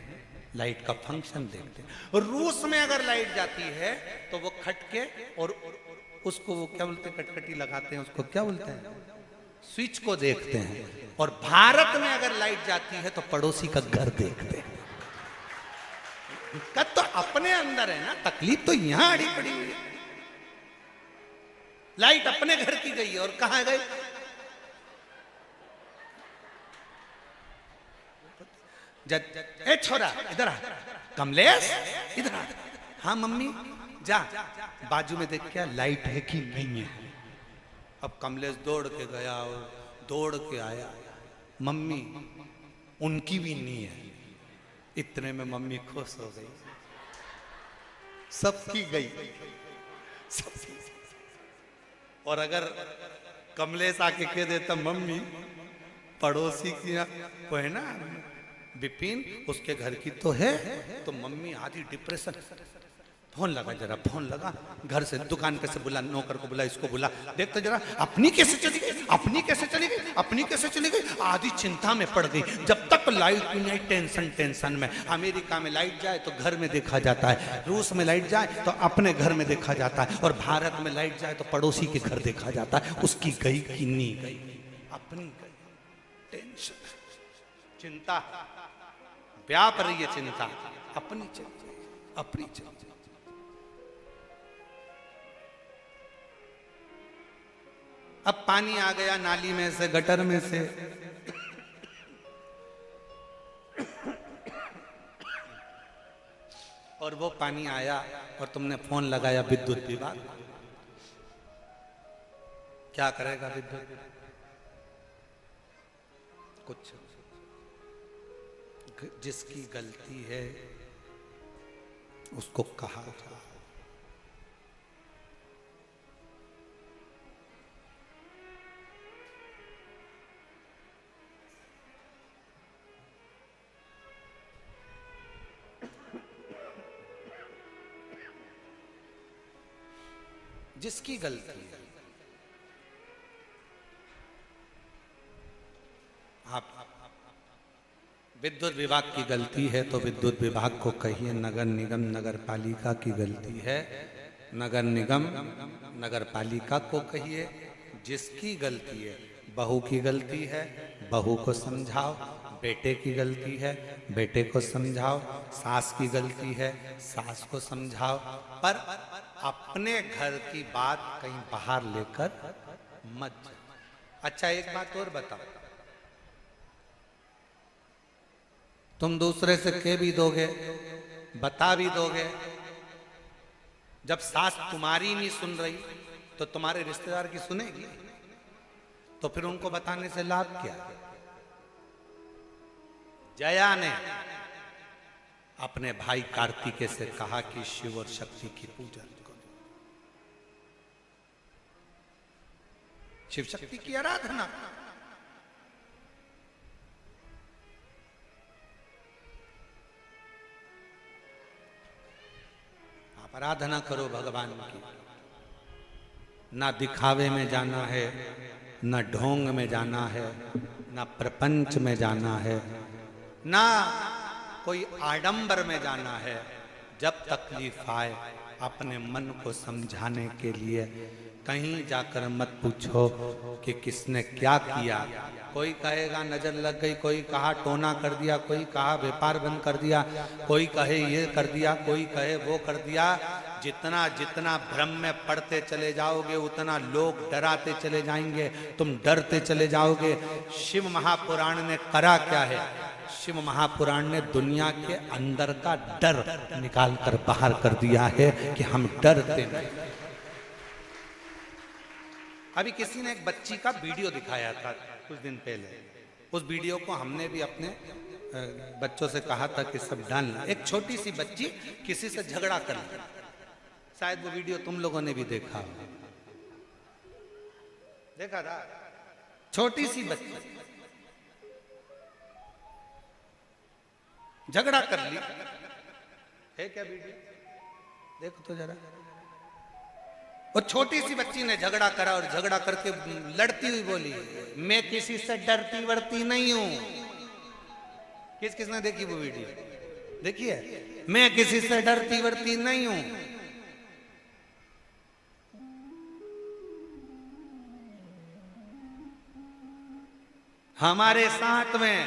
लाइट का फंक्शन देखते हैं। और रूस में अगर लाइट जाती है तो वो खटके और उसको वो क्या बोलते हैं, कटकटी लगाते हैं, उसको क्या बोलते हैं, स्विच को देखते हैं। और भारत में अगर लाइट जाती है तो पड़ोसी का घर देखते हैं। दिक्कत तो अपने अंदर है ना, तकलीफ तो यहां अड़ी पड़ी हुई है। लाइट अपने घर की गई है और कहां गई? ए छोरा इधर आ, कमलेश इधर आ। हाँ मम्मी जा, बाजू में देख क्या लाइट है कि नहीं है। अब कमलेश दौड़ के गया और दौड़ के आया, मम्मी उनकी भी नहीं है। इतने में मम्मी खुश हो गई, सबकी गई, सबकी। और अगर कमलेश आके कह देता मम्मी पड़ोसी की वो है ना विपिन, उसके घर की तो है, तो मम्मी आधी डिप्रेशन। फोन लगा, जरा फोन लगा, घर से दुकान पे से बुला, नौकर को बुला, इसको बुला, देख तो जरा अपनी कैसे चली गई, अपनी कैसे चली गई, अपनी कैसे चली गई। आधी चिंता में पड़ गई। जब तक लाइट नहीं, टेंशन टेंशन में। अमेरिका में लाइट जाए तो घर में देखा जाता है, रूस में लाइट जाए तो अपने घर में देखा जाता है, और भारत में लाइट जाए तो पड़ोसी के घर देखा जाता है। उसकी गई कि नहीं गई, अपनी गई। टेंशन, चिंता व्याप रही है, चिंता अपनी चिंता, अपनी चिंता। अब पानी आ गया नाली में से, गटर में से, और वो पानी आया और तुमने फोन लगाया विद्युत विभाग। क्या करेगा विद्युत? कुछ। जिसकी गलती है उसको कहा जाए। जिसकी गलती है, आप विद्युत विभाग की गलती है तो विद्युत विभाग को कहिए, नगर निगम नगर पालिका की गलती है, नगर निगम नगर पालिका को कहिए। जिसकी गलती है, बहू की गलती है, बहू को समझाओ, बेटे की गलती है, बेटे को समझाओ, सास की गलती है, सास को समझाओ, पर अपने घर की बात कहीं बाहर लेकर मत जाओ। अच्छा एक बात और बताओ, तुम दूसरे से कह भी दोगे, बता भी दोगे, जब सास तुम्हारी नहीं सुन रही तो तुम्हारे रिश्तेदार की सुनेगी? तो फिर उनको बताने से लाभ क्या? जया ने अपने भाई कार्तिकेय से कहा कि शिव और शक्ति की पूजा करो, शिव शक्ति की आराधना। आप आराधना करो भगवान की। ना दिखावे में जाना है, ना ढोंग में जाना है, ना प्रपंच में जाना है, ना कोई आडंबर में जाना है। जब तकलीफ आए अपने मन को समझाने के लिए कहीं जाकर मत पूछो कि किसने क्या किया। कोई कहेगा नजर लग गई, कोई कहा टोना कर दिया, कोई कहा व्यापार बंद कर दिया, कोई कहे ये कर दिया, कोई कहे वो कर दिया। जितना जितना भ्रम में पड़ते चले जाओगे उतना लोग डराते चले जाएंगे, तुम डरते चले जाओगे। शिव महापुराण ने करा क्या है? शिव महापुराण ने दुनिया के अंदर का डर निकाल कर बाहर कर दिया है कि हम डरते नहीं। अभी किसी ने एक बच्ची का वीडियो दिखाया था कुछ दिन पहले, उस वीडियो को हमने भी अपने बच्चों से कहा था कि सब डालना। एक छोटी सी बच्ची किसी से झगड़ा कर ली, शायद वो वीडियो तुम लोगों ने भी देखा था। छोटी सी बच्ची झगड़ा कर ली है, क्या वीडियो देखो तो जरा। और छोटी सी बच्ची ने झगड़ा करा और झगड़ा करके लड़ती हुई बोली, मैं किसी से डरती वरती नहीं हूं। किसने देखी वो वीडियो? देखिए, मैं किसी से डरती वरती नहीं हूं। हमारे साथ में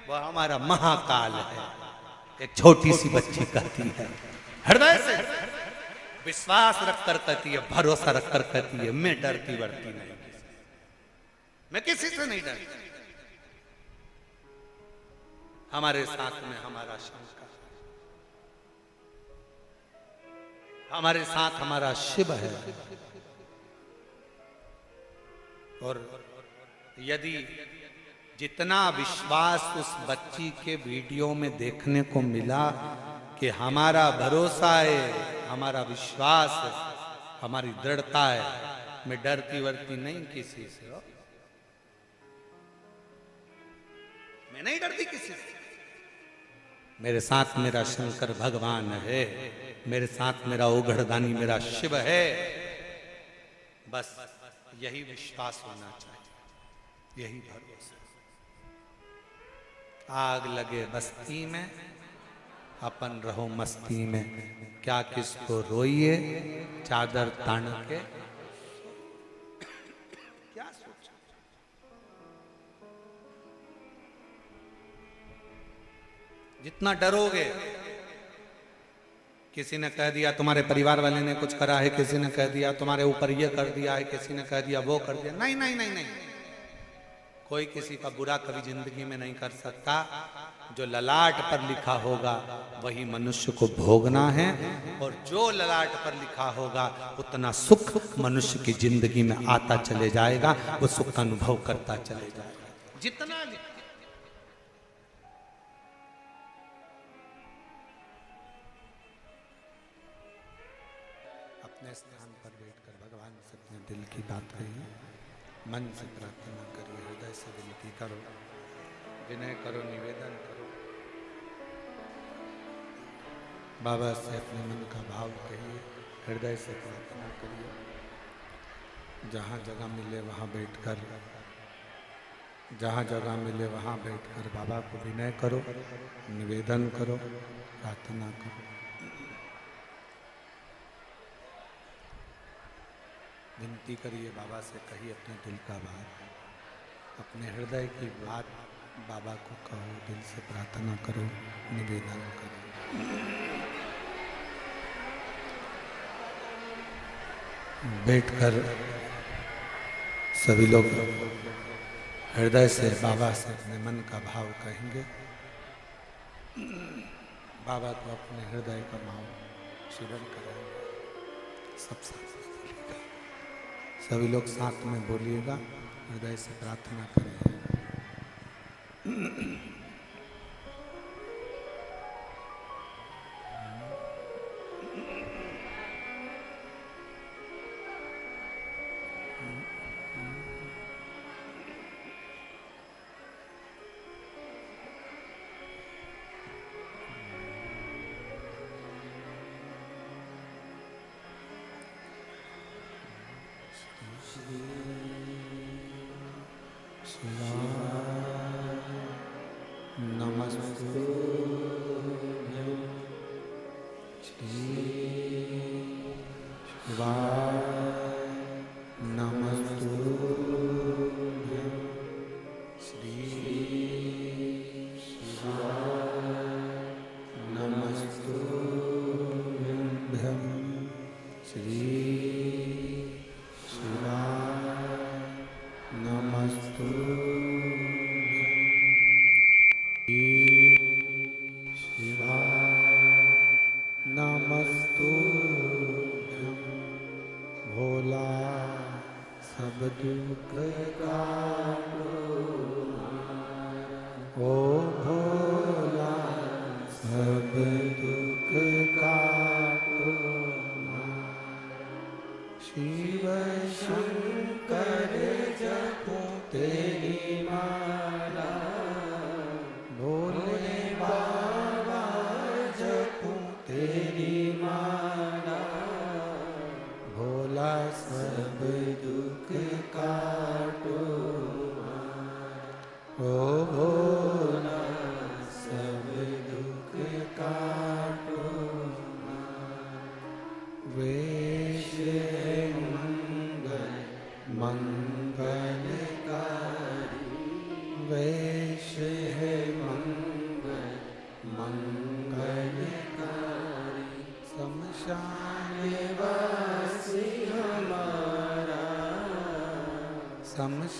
वो हमारा महाकाल है। एक छोटी सी बच्ची कहती है, हृदय से विश्वास रखकर कहती है, भरोसा रखकर कहती है, मैं डरती बढ़ती नहीं, मैं किसी से नहीं डरती। हमारे साथ में हमारा शंकर, हमारे साथ हमारा शिव है। और यदि जितना विश्वास उस बच्ची के वीडियो में देखने को मिला कि हमारा भरोसा है, हमारा विश्वास है, हमारी दृढ़ता है, मैं डरती वरती नहीं किसी से, मैं नहीं डरती किसी से। मेरे साथ मेरा शंकर भगवान है, मेरे साथ मेरा ओघड़दानी मेरा शिव है। बस यही विश्वास होना चाहिए, यही भरोसा। आग लगे बस्ती में, अपन रहो मस्ती में, क्या किसको रोइए चादर तान के, क्या सोचा। जितना डरोगे, किसी ने कह दिया तुम्हारे परिवार वाले ने कुछ करा है, किसी ने कह दिया तुम्हारे ऊपर ये कर दिया है, किसी ने कह दिया वो कर दिया, नहीं नहीं नहीं नहीं, कोई किसी का बुरा कभी जिंदगी में नहीं कर सकता। जो ललाट पर लिखा होगा वही मनुष्य को भोगना है, और जो ललाट पर लिखा होगा उतना सुख मनुष्य की जिंदगी में आता चले जाएगा, वो सुख का अनुभव करता चले जाएगा। जितना अपने स्थान पर बैठकर भगवान से अपने दिल की बात कहिए, मन से प्रार्थना करिए, हृदय से विनती करो, विनय करो, निवेदन करो। बाबा से अपने मन का भाव कहिए, हृदय से प्रार्थना करिए। जहाँ जगह मिले वहाँ बैठकर, जहाँ जगह मिले वहाँ बैठकर बाबा को विनय करो, निवेदन करो, प्रार्थना करो। विनती करिए, बाबा से कहिए अपने दिल का बात, अपने हृदय की बात बाबा को कहो, दिल से प्रार्थना करो, निवेदन करो। बैठकर सभी लोग हृदय से बाबा से अपने मन का भाव कहेंगे। बाबा को अपने हृदय का भाव शिवन कराएंगे। सब साथ में बोलिएगा, सभी लोग साथ में बोलिएगा, हृदय से प्रार्थना करें।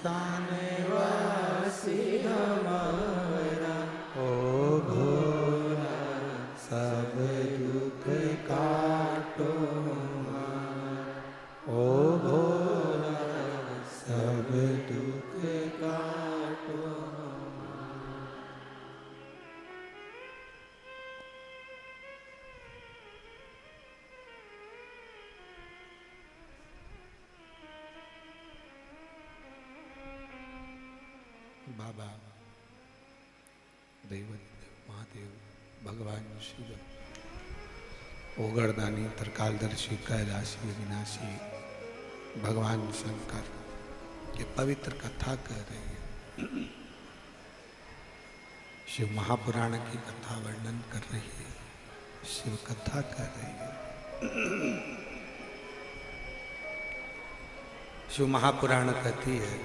श्मशान वासी हमारा, ओ भोला सब दुख काटो हमारा, ओ भोला सब दुख काटो हमारा। बाबा दैवत महादेव भगवान शिव ओगरदानी त्रिकालदर्शी कैलाशी अविनाशी भगवान शंकर ये पवित्र कथा कर रही है। शिव महापुराण की कथा वर्णन कर रही है, शिव कथा कर रही है। शिव महापुराण कहती है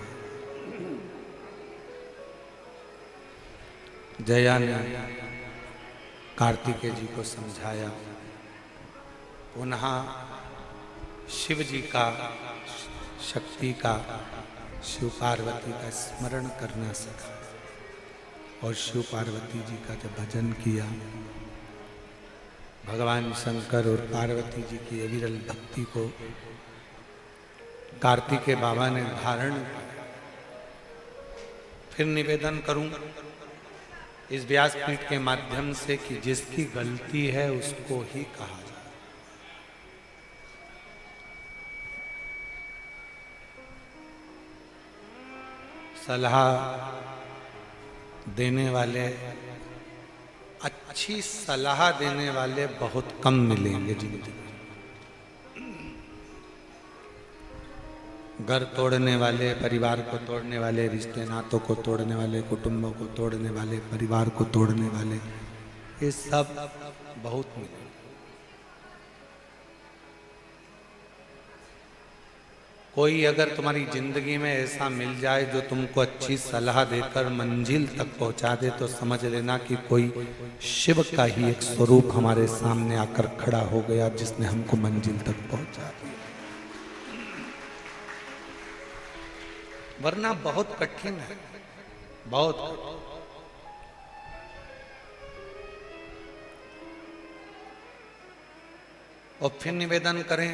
जया ने कार्तिकेय जी को समझाया, पुनः शिव जी का शक्ति का शिव पार्वती का स्मरण करना सीखा और शिव पार्वती जी का जब भजन किया, भगवान शंकर और पार्वती जी की अविरल भक्ति को कार्तिकेय बाबा ने धारण किया। फिर निवेदन करूं इस व्यासपीठ के माध्यम से कि जिसकी गलती है उसको ही कहा जाए। सलाह देने वाले, अच्छी सलाह देने वाले बहुत कम मिलेंगे जिंदगी में। घर तोड़ने वाले, परिवार को तोड़ने वाले, रिश्ते नातों को तोड़ने वाले, कुटुंबों को तोड़ने वाले, परिवार को तोड़ने वाले, ये सब बहुत मिले। कोई अगर तुम्हारी जिंदगी में ऐसा मिल जाए जो तुमको अच्छी सलाह देकर मंजिल तक पहुंचा दे, तो समझ लेना कि कोई शिव का ही एक स्वरूप हमारे सामने आकर खड़ा हो गया जिसने हमको मंजिल तक पहुंचा दिया। वरना बहुत कठिन है, बहुत। और फिर निवेदन करें,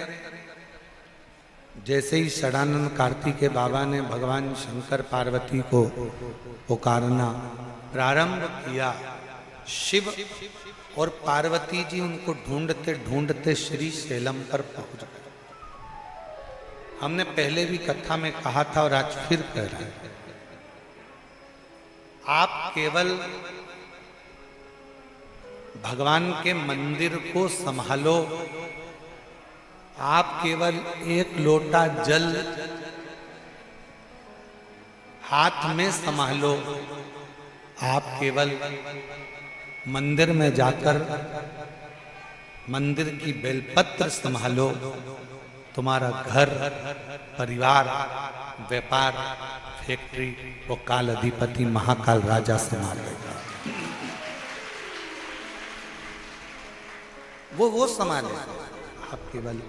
जैसे ही षडानंद कार्तिकेय बाबा ने भगवान शंकर पार्वती को पुकारना प्रारंभ किया, शिव और पार्वती जी उनको ढूंढते ढूंढते श्री शैलम पर पहुंच गए। हमने पहले भी कथा में कहा था और आज फिर कह रहे हैं, आप केवल भगवान के मंदिर को संभालो, आप केवल एक लोटा जल हाथ में संभालो, आप केवल मंदिर में जाकर मंदिर की बेलपत्र संभालो, तुम्हारा घर, परिवार, व्यापार, फैक्ट्री वो काल अधिपति महाकाल राजा संभालेगा। वो संभाले। आप केवल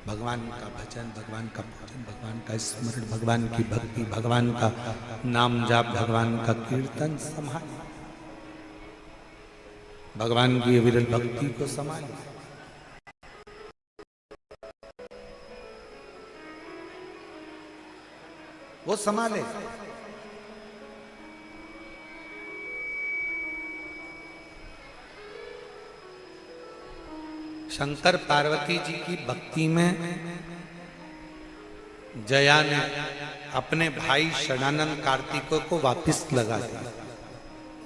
भगवान का भजन, भगवान का पूजन, भगवान का स्मरण, भगवान की भक्ति, भगवान का नाम जाप, भगवान का कीर्तन संभाले, भगवान की अविरल भक्ति को संभाले। वो संभाले। शंकर पार्वती जी की भक्ति में जया ने अपने भाई षडानंद कार्तिकेय को वापस लगा दिया।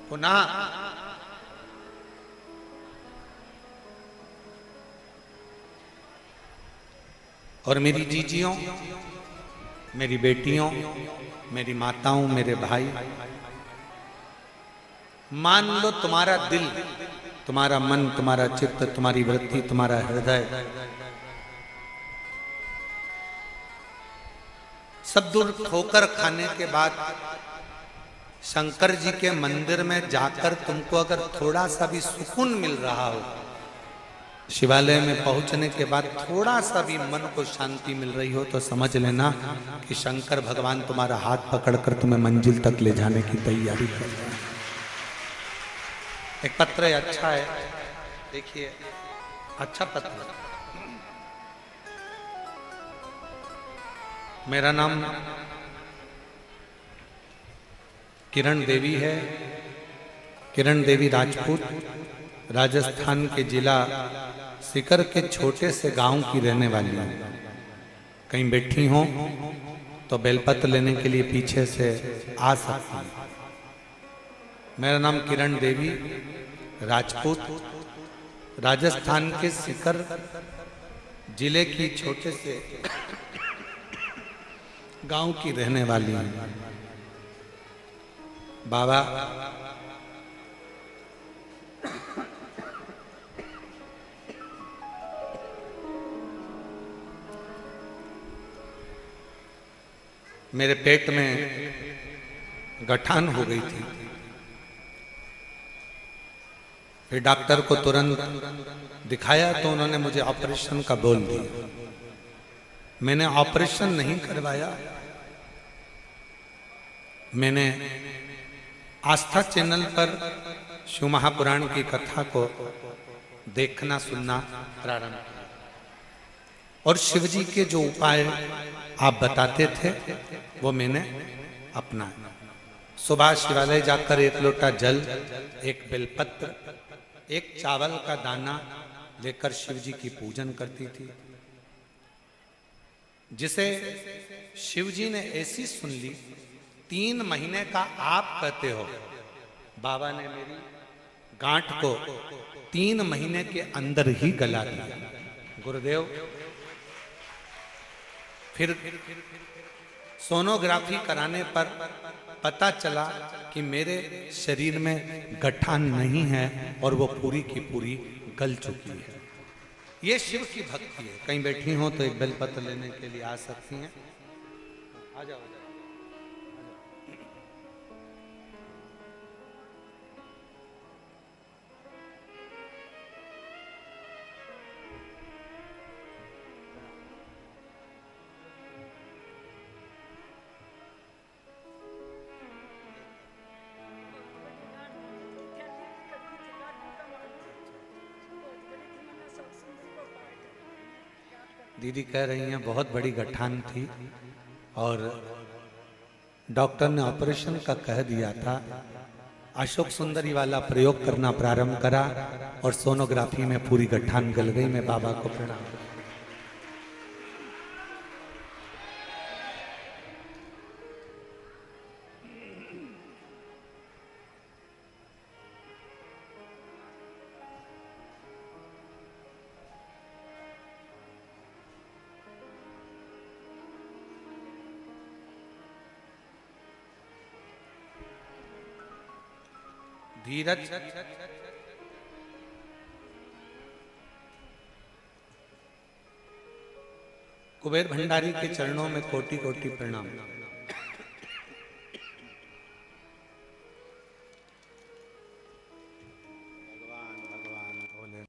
पुनः और मेरी जीजियों, मेरी बेटियों, मेरी माताओं, मेरे भाई, मान लो तुम्हारा दिल, तुम्हारा मन, तुम्हारा चित्त, तुम्हारी वृत्ति, तुम्हारा हृदय सब दूर ठोकर खाने के बाद शंकर जी के मंदिर में जाकर तुमको अगर थोड़ा सा भी सुकून मिल रहा हो, शिवालय में पहुंचने के बाद थोड़ा सा भी मन को शांति मिल रही हो तो समझ लेना कि शंकर भगवान तुम्हारा हाथ पकड़कर तुम्हें मंजिल तक ले जाने की तैयारी कर रहे हैं। एक पत्र अच्छा है, देखिए, अच्छा पत्र। मेरा नाम किरण देवी है, किरण देवी राजपूत, राजस्थान के जिला सीकर के छोटे से गांव की रहने वाली हूँ। कहीं बैठी हो तो बेलपत्र लेने के लिए पीछे से आ सकती हैं। मेरा नाम किरण देवी राजपूत, राजस्थान के सीकर जिले की छोटे से गांव की रहने वाली हूँ। बाबा मेरे पेट में गठान हो गई थी। फिर डॉक्टर को तुरंत दिखाया तो उन्होंने मुझे ऑपरेशन का बोल दिया। मैंने ऑपरेशन नहीं करवाया, मैंने आस्था चैनल पर शिव महापुराण की कथा को देखना सुनना प्रारंभ किया और शिव जी के जो उपाय आप बताते थे वो मैंने अपनाया। सुबह शिवालय जाकर एक लोटा जल, एक बेलपत्र, एक चावल का दाना लेकर शिव जी की पूजन करती थी, जिसे शिव जी ने ऐसी सुन ली। 3 महीने का आप कहते हो, बाबा ने मेरी गांठ को 3 महीने के अंदर ही गला दिया। गुरुदेव, फिर सोनोग्राफी कराने पर पता चला कि मेरे शरीर में गठान नहीं है और वो पूरी की पूरी गल चुकी है। ये शिव की भक्ति है। कहीं बैठी हो तो एक बेलपत्र लेने के लिए आ सकती हैं। आ जाओ। दीदी कह रही हैं बहुत बड़ी गठान थी और डॉक्टर ने ऑपरेशन का कह दिया था। अशोक सुंदरी वाला प्रयोग करना प्रारंभ करा और सोनोग्राफी में पूरी गठान गल गई। मैं बाबा को प्रणाम। धीरज, कुबेर भंडारी के चरणों में कोटि कोटि प्रणाम। भगवान बोले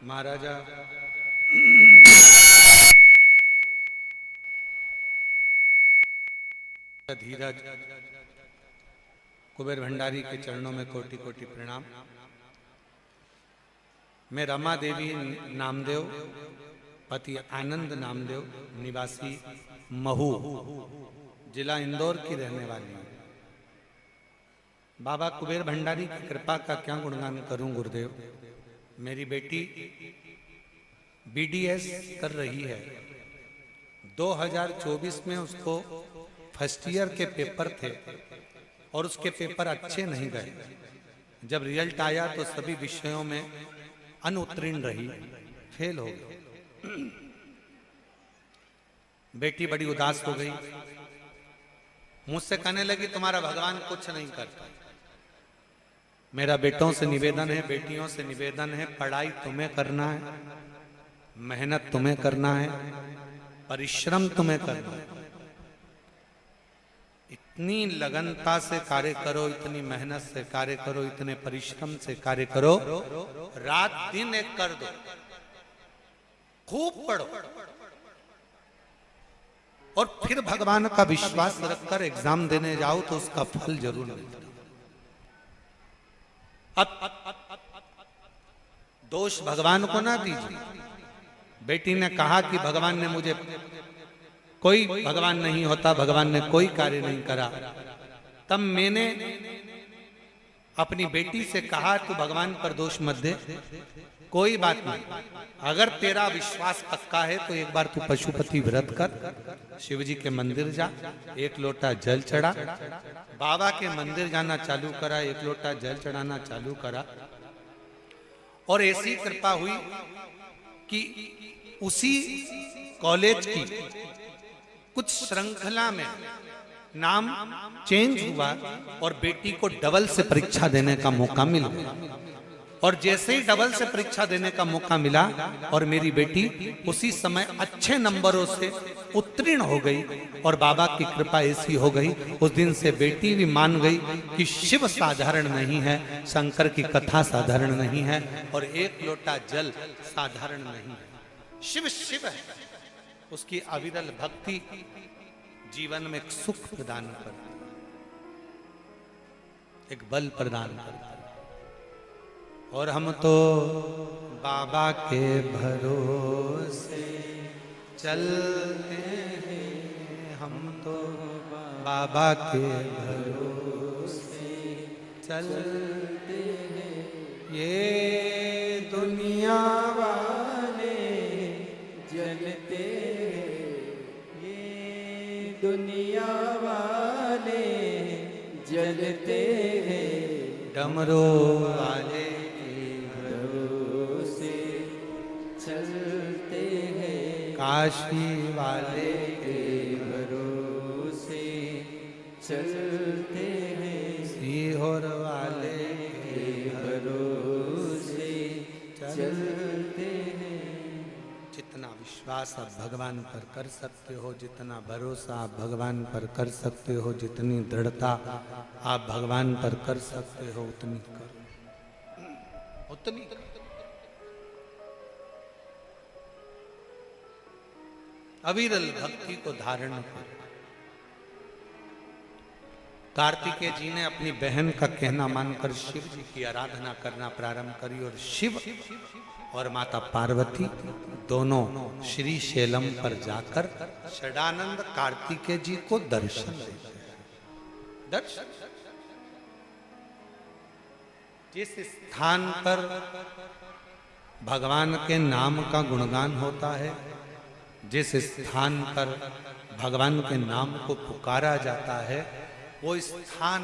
महाराजा धीरज, कुबेर भंडारी के चरणों में कोटि कोटि प्रणाम। मैं रमा देवी नामदेव, पति आनंद नामदेव, निवासी महू, जिला इंदौर की रहने वाली हूँ। बाबा कुबेर भंडारी की कृपा का क्या गुणगान करूं गुरुदेव। मेरी बेटी बीडीएस कर रही है। 2024 में उसको फर्स्ट ईयर के पेपर थे और उसके पेपर अच्छे नहीं गए। जब रिजल्ट आया तो सभी विषयों में अनुत्तीर्ण रही, फेल हो गई। बेटी बड़ी उदास हो गई, मुझसे कहने लगी तुम्हारा भगवान कुछ नहीं करता। मेरा बेटों से निवेदन है, बेटियों से निवेदन है, पढ़ाई तुम्हें करना है, मेहनत तुम्हें करना है। परिश्रम तुम्हें करना है। इतनी लगनता से कार्य करो, इतनी मेहनत से कार्य करो, इतने परिश्रम से कार्य करो, रात दिन एक कर दो, खूब पढ़ो और फिर भगवान का विश्वास रखकर एग्जाम देने जाओ तो उसका फल जरूर मिलता। अब दोष भगवान को ना दीजिए। बेटी ने कहा कि भगवान ने मुझे, कोई भगवान नहीं होता, भगवान ने कोई कार्य नहीं करा। तब मैंने अपनी बेटी से कहा तू भगवान पर दोष मत दे, कोई बात नहीं, अगर तेरा विश्वास पक्का है तो एक बार तू पशुपति व्रत कर, शिव जी के मंदिर जा, एक लोटा जल चढ़ा। बाबा के मंदिर जाना चालू करा, एक लोटा जल चढ़ाना चालू करा, और ऐसी कृपा हुई कि उसी कॉलेज की कुछ श्रृंखला में नाम चेंज हुआ और बेटी को डबल से परीक्षा देने का मौका मिल गया। और जैसे ही डबल से परीक्षा देने का मौका मिला और मेरी बेटी उसी समय अच्छे नंबरों से उत्तीर्ण हो गई और बाबा की कृपा ऐसी हो गई, उस दिन से बेटी भी मान गई कि शिव साधारण नहीं है, शंकर की कथा साधारण नहीं है और एक लोटा जल साधारण नहीं है। शिव शिव है, उसकी अविरल भक्ति जीवन में एक सुख प्रदान करती, एक बल प्रदान करती। और हम तो बाबा के भरोसे चलते हैं, हम तो बाबा के भरोसे चलते हैं। ये दुनिया वाले जलते ये दुनिया वाले जलते हैं, डमरू वाले भरोसे चलते हैं, काशी वाले के भरोसे चलते हैं, सीहोर वाले के भरोसे चलते हैं। जितना विश्वास आप भगवान पर कर सकते हो, जितना भरोसा आप भगवान पर कर सकते हो, जितनी दृढ़ता आप भगवान पर कर सकते हो, उतनी करो, उतनी करो। अविरल भक्ति को धारण करो। कार्तिकेय जी ने अपनी बहन का कहना मानकर शिव जी की आराधना करना प्रारंभ करी और शिव और माता पार्वती दोनों श्री शैलम पर जाकर षडानंद कार्तिकेय जी को दर्शन देते हैं। दर्शन जिस स्थान पर भगवान के नाम का गुणगान होता है, जिस स्थान पर भगवान के नाम को पुकारा जाता है, वो स्थान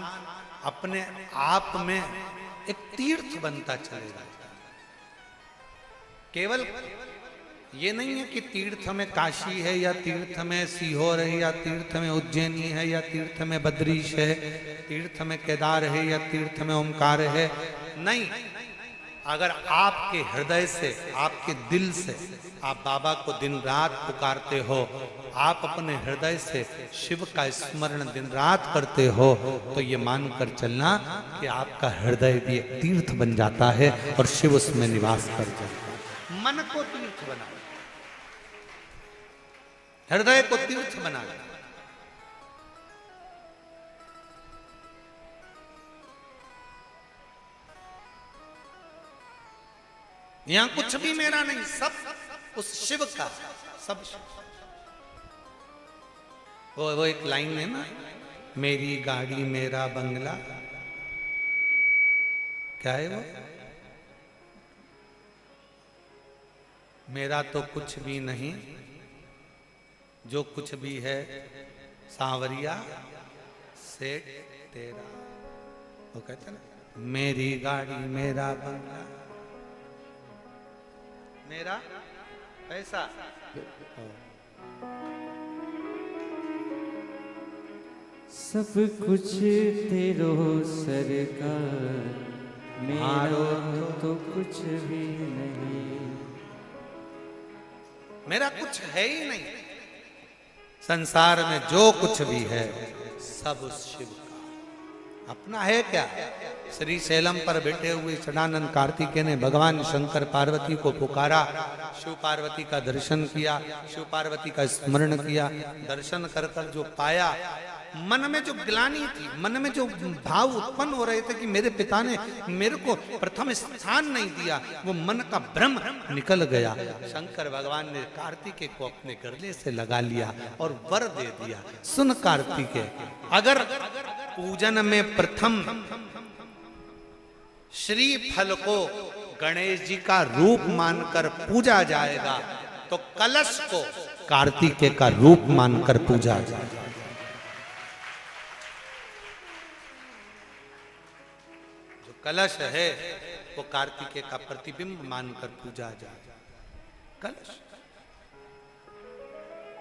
अपने आप में एक तीर्थ बनता चलेगा। केवल ये नहीं है कि तीर्थ में काशी है या तीर्थ में सीहोर है या तीर्थ में उज्जैनी है या तीर्थ में बद्रीश है, तीर्थ में केदार है या तीर्थ में ओमकार है। नहीं, अगर आपके हृदय से, आपके दिल से आप बाबा को दिन रात पुकारते हो, आप अपने हृदय से शिव का स्मरण दिन रात करते हो, तो ये मानकर चलना कि आपका हृदय भी एक तीर्थ बन जाता है और शिव उसमें निवास कर जाता है। मन को तीर्थ बना, हृदय को तीर्थ बना। यहां कुछ भी मेरा नहीं, सब उस शिव का, सब वो एक लाइन है ना, मेरी गाड़ी मेरा बंगला, क्या है वो, मेरा तो कुछ भी नहीं, जो कुछ भी है सांवरिया सेठ तेरा। वो कहते ना, मेरी गाड़ी मेरा बंगला, मेरा पैसा, सब कुछ तेरो सरकार, मेरा तो कुछ भी नहीं। मेरा कुछ है ही नहीं, संसार में जो कुछ भी है सब उस शिव का अपना है क्या। श्री शैलम पर बैठे हुए सदानंद कार्तिकेय ने भगवान शंकर पार्वती को पुकारा, शिव पार्वती का दर्शन किया, शिव पार्वती का स्मरण किया। दर्शन कर कर जो पाया, मन में जो ग्लानि थी, मन में जो भाव उत्पन्न हो रहे थे कि मेरे पिता ने मेरे को प्रथम स्थान नहीं दिया, वो मन का भ्रम निकल गया। शंकर भगवान ने कार्तिकेय को अपने गले से लगा लिया और वर दे दिया। सुन कार्तिकेय, अगर पूजन में प्रथम श्री फल को गणेश जी का रूप मानकर पूजा जाएगा तो कलश को कार्तिकेय का रूप मानकर पूजा जाएगा। जो कलश है वो कार्तिकेय का प्रतिबिंब मानकर पूजा जाएगा। कलश।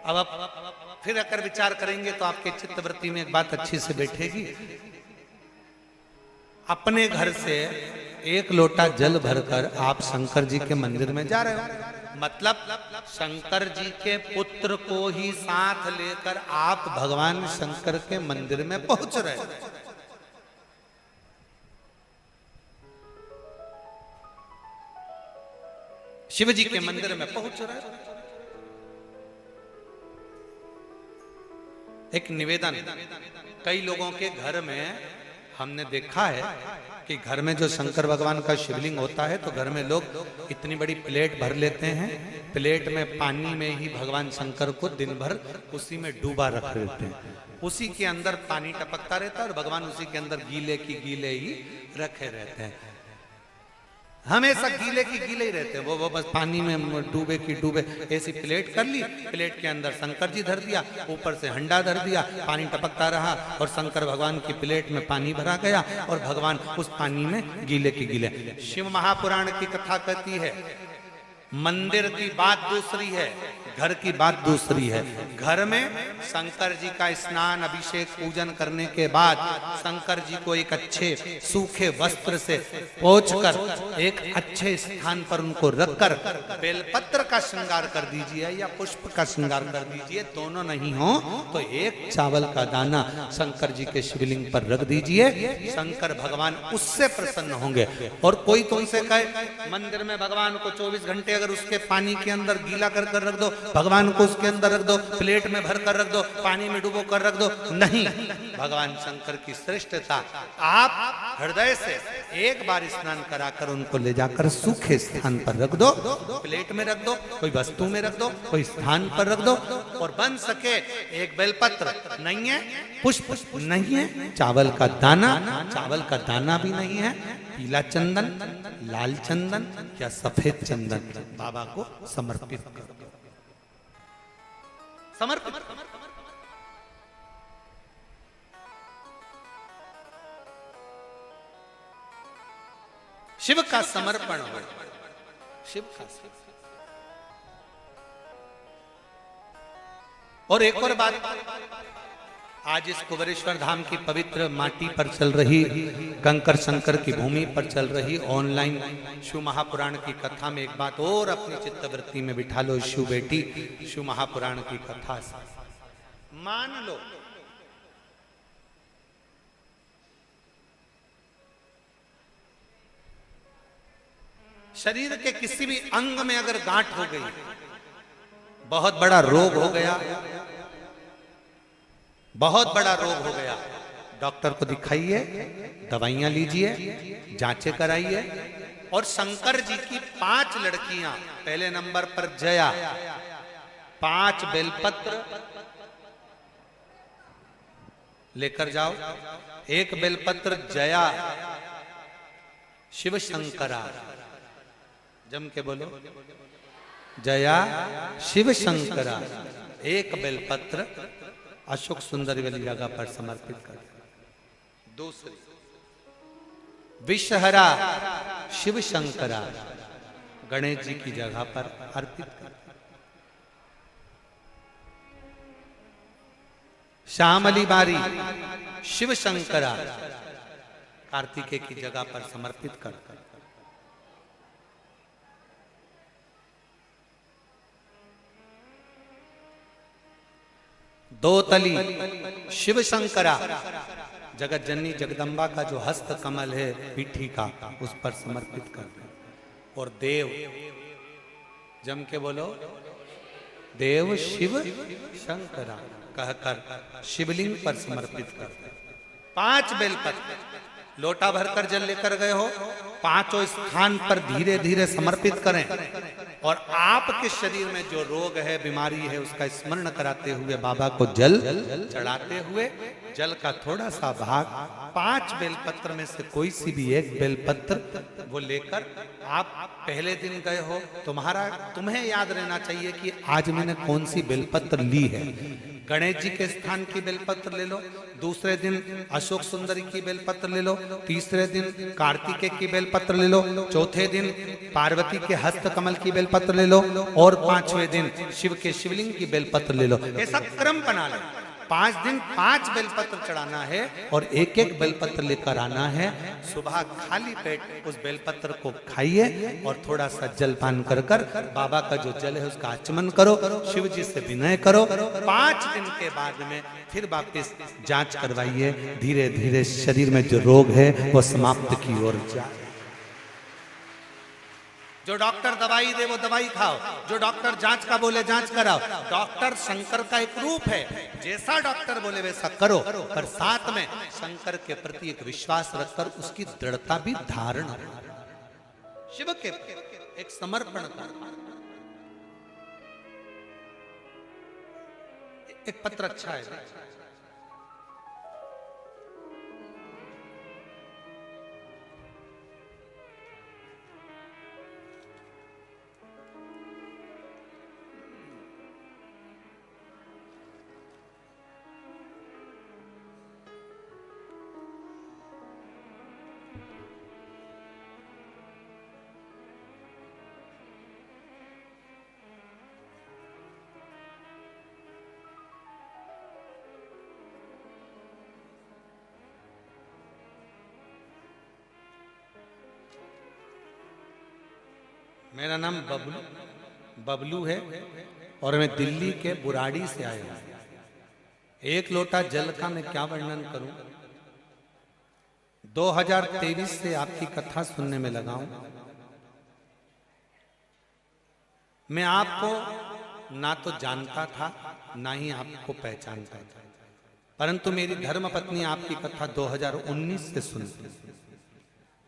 अब आप फिर अगर विचार करेंगे तो आपके चित्तवृत्ति में एक बात अच्छी से बैठेगी। अपने घर से एक लोटा जल भरकर आप शंकर जी के मंदिर में जा रहे हो, मतलब शंकर जी के पुत्र को ही साथ लेकर आप भगवान शंकर के मंदिर में पहुंच रहे हो। शिव जी के मंदिर में पहुंच रहे हो। एक निवेदन, कई लोगों के घर में हमने देखा है कि घर में जो शंकर भगवान का शिवलिंग होता है तो घर में लोग इतनी बड़ी प्लेट भर लेते हैं, प्लेट में पानी में ही भगवान शंकर को दिन भर उसी में डूबा रख देते हैं, उसी के अंदर पानी टपकता रहता है और भगवान उसी के अंदर गीले की गीले ही रखे रहते हैं। हमेशा गीले की गीले ही रहते हैं, वो बस पानी में डूबे की डूबे। ऐसी प्लेट कर ली, प्लेट के अंदर शंकर जी धर दिया, ऊपर से हंडा धर दिया, पानी टपकता रहा और शंकर भगवान की प्लेट में पानी भरा गया और भगवान उस पानी में गीले की गीले। शिव महापुराण की कथा कहती है मंदिर की बात दूसरी है, घर की बात दूसरी है। घर में शंकर जी का स्नान अभिषेक पूजन करने के बाद शंकर जी को एक अच्छे सूखे वस्त्र से पोंछकर एक अच्छे स्थान पर उनको रखकर बेलपत्र का श्रृंगार कर दीजिए या पुष्प का श्रृंगार कर दीजिए। दोनों नहीं हो तो एक चावल का दाना शंकर जी के शिवलिंग पर रख दीजिए, शंकर भगवान उससे प्रसन्न होंगे। और कोई तुमसे कहे मंदिर में भगवान को 24 घंटे अगर उसके पानी के अंदर गीला कर कर रख दो, भगवान को उसके अंदर रख दो, प्लेट में भर कर रख दो, पानी में डुबो कर रख दो, नहीं। भगवान शंकर की श्रेष्ठता, आप हृदय से एक बार स्नान कराकर उनको ले जाकर सूखे स्थान पर रख दो, प्लेट में रख दो, कोई वस्तु में रख दो, कोई स्थान पर रख दो। और बन सके एक बेलपत्र नहीं है, पुष्प नहीं है, चावल का दाना भी नहीं है, पीला चंदन, लाल चंदन या सफेद चंदन बाबा को समर्पित कर दो। समर्पित शिव का समर्पण हो, शिव का। और एक और बात, आज इस कुबेरेश्वर धाम की पवित्र माटी पर चल रही, कंकर शंकर की भूमि पर चल रही ऑनलाइन शिव महापुराण की कथा में एक बात और अपनी चित्तवृत्ति में बिठा लो। शिव बेटी, शिव महापुराण की कथा से मान लो शरीर के किसी भी अंग में अगर गांठ हो गई, बहुत बड़ा रोग हो गया, बहुत बड़ा रोग हो गया, डॉक्टर को दिखाइए, दवाइयां लीजिए, जांचें कराइए। और शंकर जी की 5 लड़कियां, पहले नंबर पर जया, 5 बेलपत्र लेकर जाओ। एक बेलपत्र जया शिव शंकरा, जम के बोलो, जया शिव शंकरा। एक बेलपत्र अशोक सुंदरी वाली जगह पर समर्पित कर। दूसरी विषहरा शिव शंकरा, गणेश जी की जगह पर अर्पित कर। श्यामली बारी शिव शंकरा, कार्तिकेय की जगह पर समर्पित कर। दो तली शिव शंकरा, जगत जननी जगदम्बा का जो हस्त कमल है पीठी का, उस पर समर्पित कर दे। और देव, जम के बोलो, देव शिव शंकरा कहकर शिवलिंग पर समर्पित कर दे। 5 बेलपत्र लोटा भरकर जल लेकर गए हो, 5 स्थान पर धीरे धीरे समर्पित करें। और आपके शरीर में जो रोग है, बीमारी है, उसका स्मरण कराते हुए बाबा को जल चढ़ाते हुए जल का थोड़ा सा भाग 5 बेलपत्र में से कोई सी भी एक बेलपत्र वो लेकर, आप पहले दिन गए हो, तुम्हें याद रहना चाहिए कि आज मैंने कौन सी बेलपत्र ली है। गणेश जी के स्थान की बेलपत्र ले लो, दूसरे दिन अशोक सुंदरी की बेलपत्र ले लो, तीसरे दिन कार्तिकेय की बेलपत्र ले लो, चौथे दिन पार्वती के हस्त कमल की बेलपत्र ले लो, और 5वें दिन शिव के शिवलिंग की बेलपत्र ले लो। ऐसा क्रम बना लो। 5 दिन 5 बेलपत्र चढ़ाना है और एक एक बेलपत्र लेकर आना है। सुबह खाली पेट उस बेलपत्र को खाइए और थोड़ा सा जल पान कर बाबा का जो जल है उसका आचमन करो, शिव जी से विनय करो। 5 दिन के बाद में फिर वापस जांच करवाइए, धीरे धीरे शरीर में जो रोग है वो समाप्त की ओर जाए। जो डॉक्टर दवाई दे वो दवाई खाओ, जो डॉक्टर जांच का बोले जांच कराओ। डॉक्टर शंकर का एक रूप है, जैसा डॉक्टर बोले वैसा करो, पर साथ में शंकर के प्रति एक विश्वास रखकर उसकी दृढ़ता भी धारण करो। शिव के एक समर्पण करो। एक पत्र अच्छा है, मेरा नाम बबलू है और मैं दिल्ली के बुराड़ी से आया हूं। एक लोटा जल का मैं क्या वर्णन करूं। 2023 से आपकी कथा सुनने में लगा हूं। मैं आपको ना तो जानता था ना ही आपको पहचानता था, परंतु मेरी धर्मपत्नी आपकी कथा 2019 से सुनती।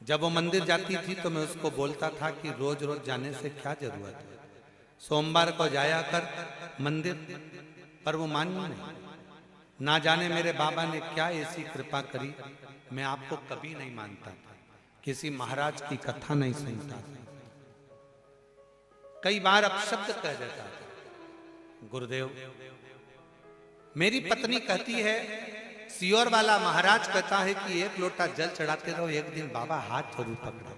जब वो मंदिर जाती थी तो मैं उसको बोलता था कि रोज रोज जाने से क्या जरूरत है, सोमवार को जाया कर मंदिर, पर वो मानी नहीं। ना जाने मेरे बाबा ने क्या ऐसी कृपा करी, मैं आपको कभी नहीं मानता था, किसी महाराज की कथा नहीं सुनता था, कई बार अपशब्द कह देता था। गुरुदेव, मेरी पत्नी कहती है, सियोर वाला महाराज कहता है कि एक लोटा जल चढ़ाते रहो, एक दिन बाबा हाथ जरूर पकड़ो।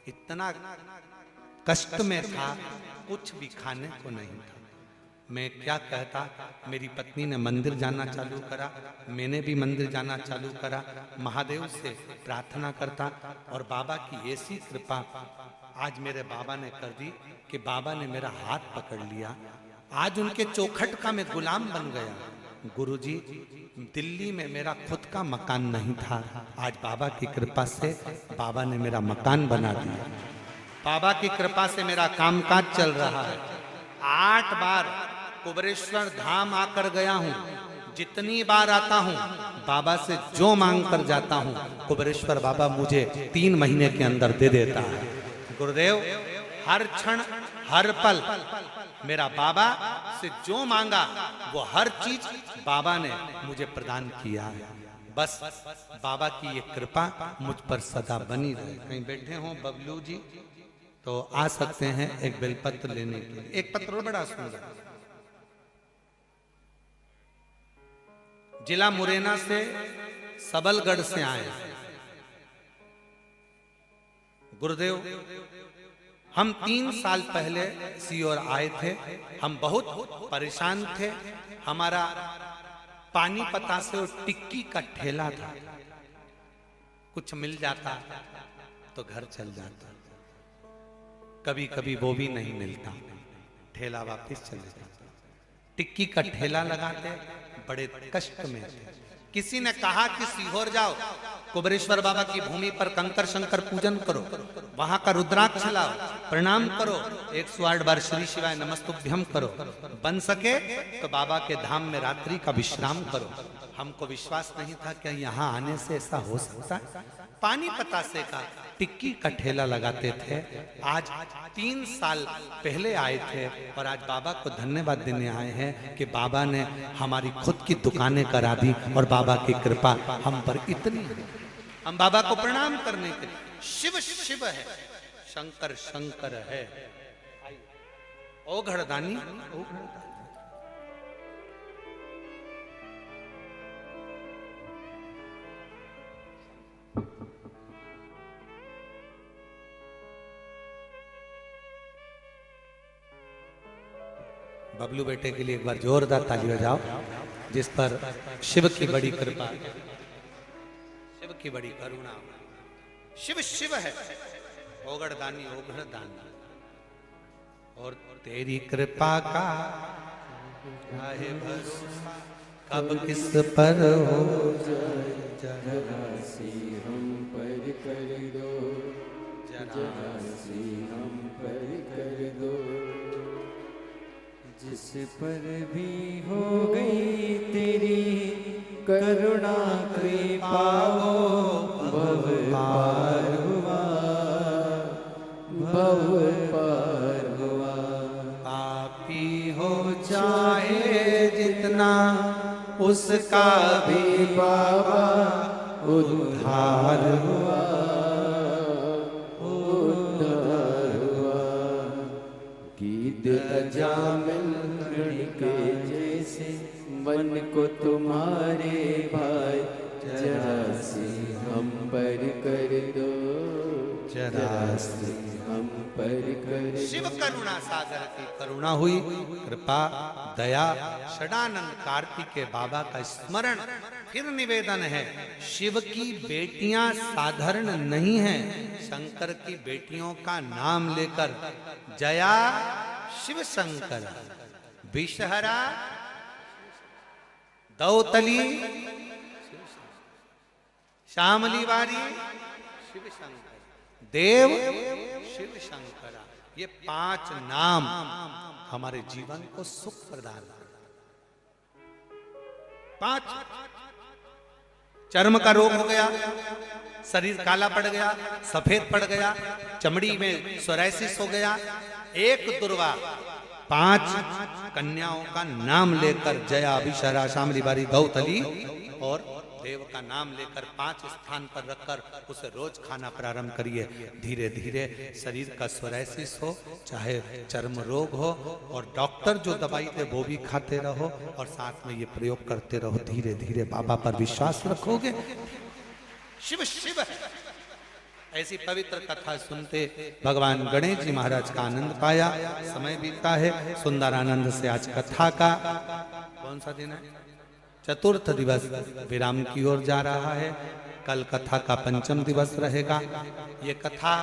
इतना कष्ट में था, कुछ भी खाने को नहीं था। मैं क्या कहता, मेरी पत्नी ने मंदिर जाना चालू करा, मैंने भी मंदिर जाना चालू करा, महादेव से प्रार्थना करता, और बाबा की ऐसी कृपा आज मेरे बाबा ने कर दी कि बाबा ने मेरा हाथ पकड़ लिया। आज उनके चौखट का मैं गुलाम बन गया। गुरुजी, दिल्ली में मेरा खुद का मकान नहीं था, आज बाबा की कृपा से बाबा ने मेरा मकान बना दिया। बाबा की कृपा से मेरा कामकाज चल रहा है। 8 बार कुबरेश्वर धाम आकर गया हूँ। जितनी बार आता हूँ बाबा से जो मांग कर जाता हूँ, कुबरेश्वर बाबा मुझे 3 महीने के अंदर दे देता है। गुरुदेव, हर क्षण हर पल मेरा बाबा से जो मांगा वो हर चीज बाबा ने मुझे प्रदान किया है। बस बाबा की ये कृपा मुझ पर सदा बनी रहे। कहीं बैठे हो बबलू जी तो आ सकते हैं एक बेलपत्र लेने के लिए। एक पत्र बड़ा सुंदर, जिला मुरैना से सबलगढ़ से आए। गुरुदेव, हम 3 साल पहले सीहोर आए थे। हम बहुत परेशान थे। हमारा पानीपता से टिक्की का ठेला था, कुछ मिल जाता तो घर चल जाता, कभी कभी वो भी नहीं मिलता, ठेला वापस चले जाता। टिक्की का ठेला लगाते, बड़े कष्ट में थे। किसी ने कहा कि सीहोर जाओ, कुबेरेश्वर बाबा की भूमि पर कंकर शंकर पूजन करो, वहां का रुद्राक्ष लाओ, प्रणाम करो, 108 बार श्री शिवाय नमस्तुभ्यम करो, बन सके तो बाबा के धाम में रात्रि का विश्राम करो। हमको विश्वास नहीं था कि यहाँ आने से ऐसा हो सकता है। पानी पतासे का टिक्की का ठेला लगाते थे, आज 3 साल पहले आए थे और आज बाबा को धन्यवाद देने आए हैं कि बाबा ने हमारी खुद की दुकानें करा दी और बाबा की कृपा हम पर इतनी है। हम बाबा को प्रणाम करने के लिए, शिव शिव है, शंकर शंकर है, ओघड़दानी ओघड़दानी। बबलू बेटे के लिए एक बार जोरदार ताली बजाओ, जिस पर शिव की बड़ी कृपा, शिव की बड़ी करुणा। शिव शिव है, ओगड़दानी ओगड़दानी, और तेरी कृपा का है भरोसा, कब किस पर हो जरा सी हम पर कर दो, जरा सी हम पर कर दो। जिस पर भी हो गई तेरी करुणा कृपा, भव पार हुआ, भव पार हुआ। पापी हो चाहे जितना, उसका भी बाबा उद्धार हुआ, उद्धार हुआ। गीत अजामिल के जैसे मन को तुम्हारे भाई, जरा सी हम पर कर दो, जरा सी हम पर कर। शिव करुणा सागर की करुणा हुई, कृपा दया षडानंद कार्तिकेय बाबा का स्मरण। फिर निवेदन है, शिव की बेटियां साधारण नहीं हैं, शंकर की बेटियों का नाम लेकर जया शिव शंकर, विषहरा दौतली श्यामली वारी शिव शंकर, देव शिव शंकरा, ये 5 नाम हमारे जीवन को सुख प्रदान करता। 5 चर्म का रोग हो गया, शरीर काला पड़ गया, सफेद पड़ गया, चमड़ी में सोराइसिस हो गया, एक दुर्वा, 5 कन्याओं का नाम लेकर जया विषहरा श्यामली बारी दौतली और देव का नाम लेकर 5 स्थान पर रखकर उसे रोज खाना प्रारंभ करिए। धीरे धीरे शरीर का सोराइसिस हो, चाहे चर्म रोग हो, और डॉक्टर जो दवाई दे वो भी खाते रहो और साथ में ये प्रयोग करते रहो। धीरे धीरे बाबा पर विश्वास रखोगे, शिव शिव है। ऐसी पवित्र कथा सुनते भगवान गणेश जी महाराज का आनंद पाया। समय बीता है, सुंदर आनंद से आज कथा का कौन सा दिन है? चतुर्थ दिवस विराम की ओर जा रहा है। कल कथा का 5म दिवस रहेगा। ये कथा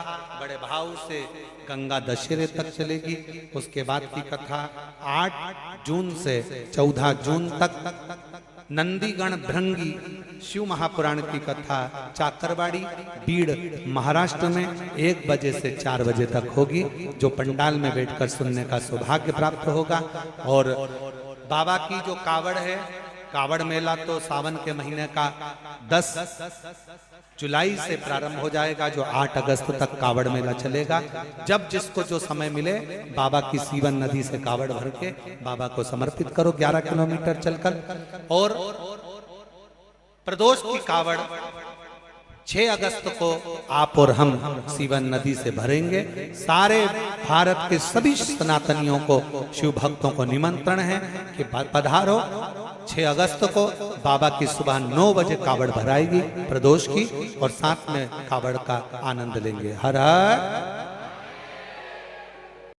बड़े भाव से गंगा दशहरे तक चलेगी। उसके बाद की कथा 8 जून से 14 जून तक नंदीगण भृंगी शिव महापुराण की कथा चाकरवाड़ी बीड़ महाराष्ट्र में 1 बजे से 4 बजे तक होगी, जो पंडाल में बैठकर सुनने का सौभाग्य प्राप्त होगा। और बाबा की जो कावड़ है, कावड़ मेला तो सावन के महीने का 10 जुलाई से प्रारंभ हो जाएगा, जो 8 अगस्त तक कावड़ मेला चलेगा। जब जिसको जो समय मिले बाबा की सीवन नदी से कावड़ भर के बाबा को समर्पित करो 11 किलोमीटर चलकर। और प्रदोष की कावड़ 6 अगस्त को आप और हम सीवन नदी से भरेंगे। सारे भारत के सभी सनातनियों को, शिव भक्तों को निमंत्रण है कि पधारो। 6 अगस्त को बाबा की सुबह 9 बजे कावड़ भराएगी प्रदोष की, और साथ में कावड़ का आनंद लेंगे। हर हर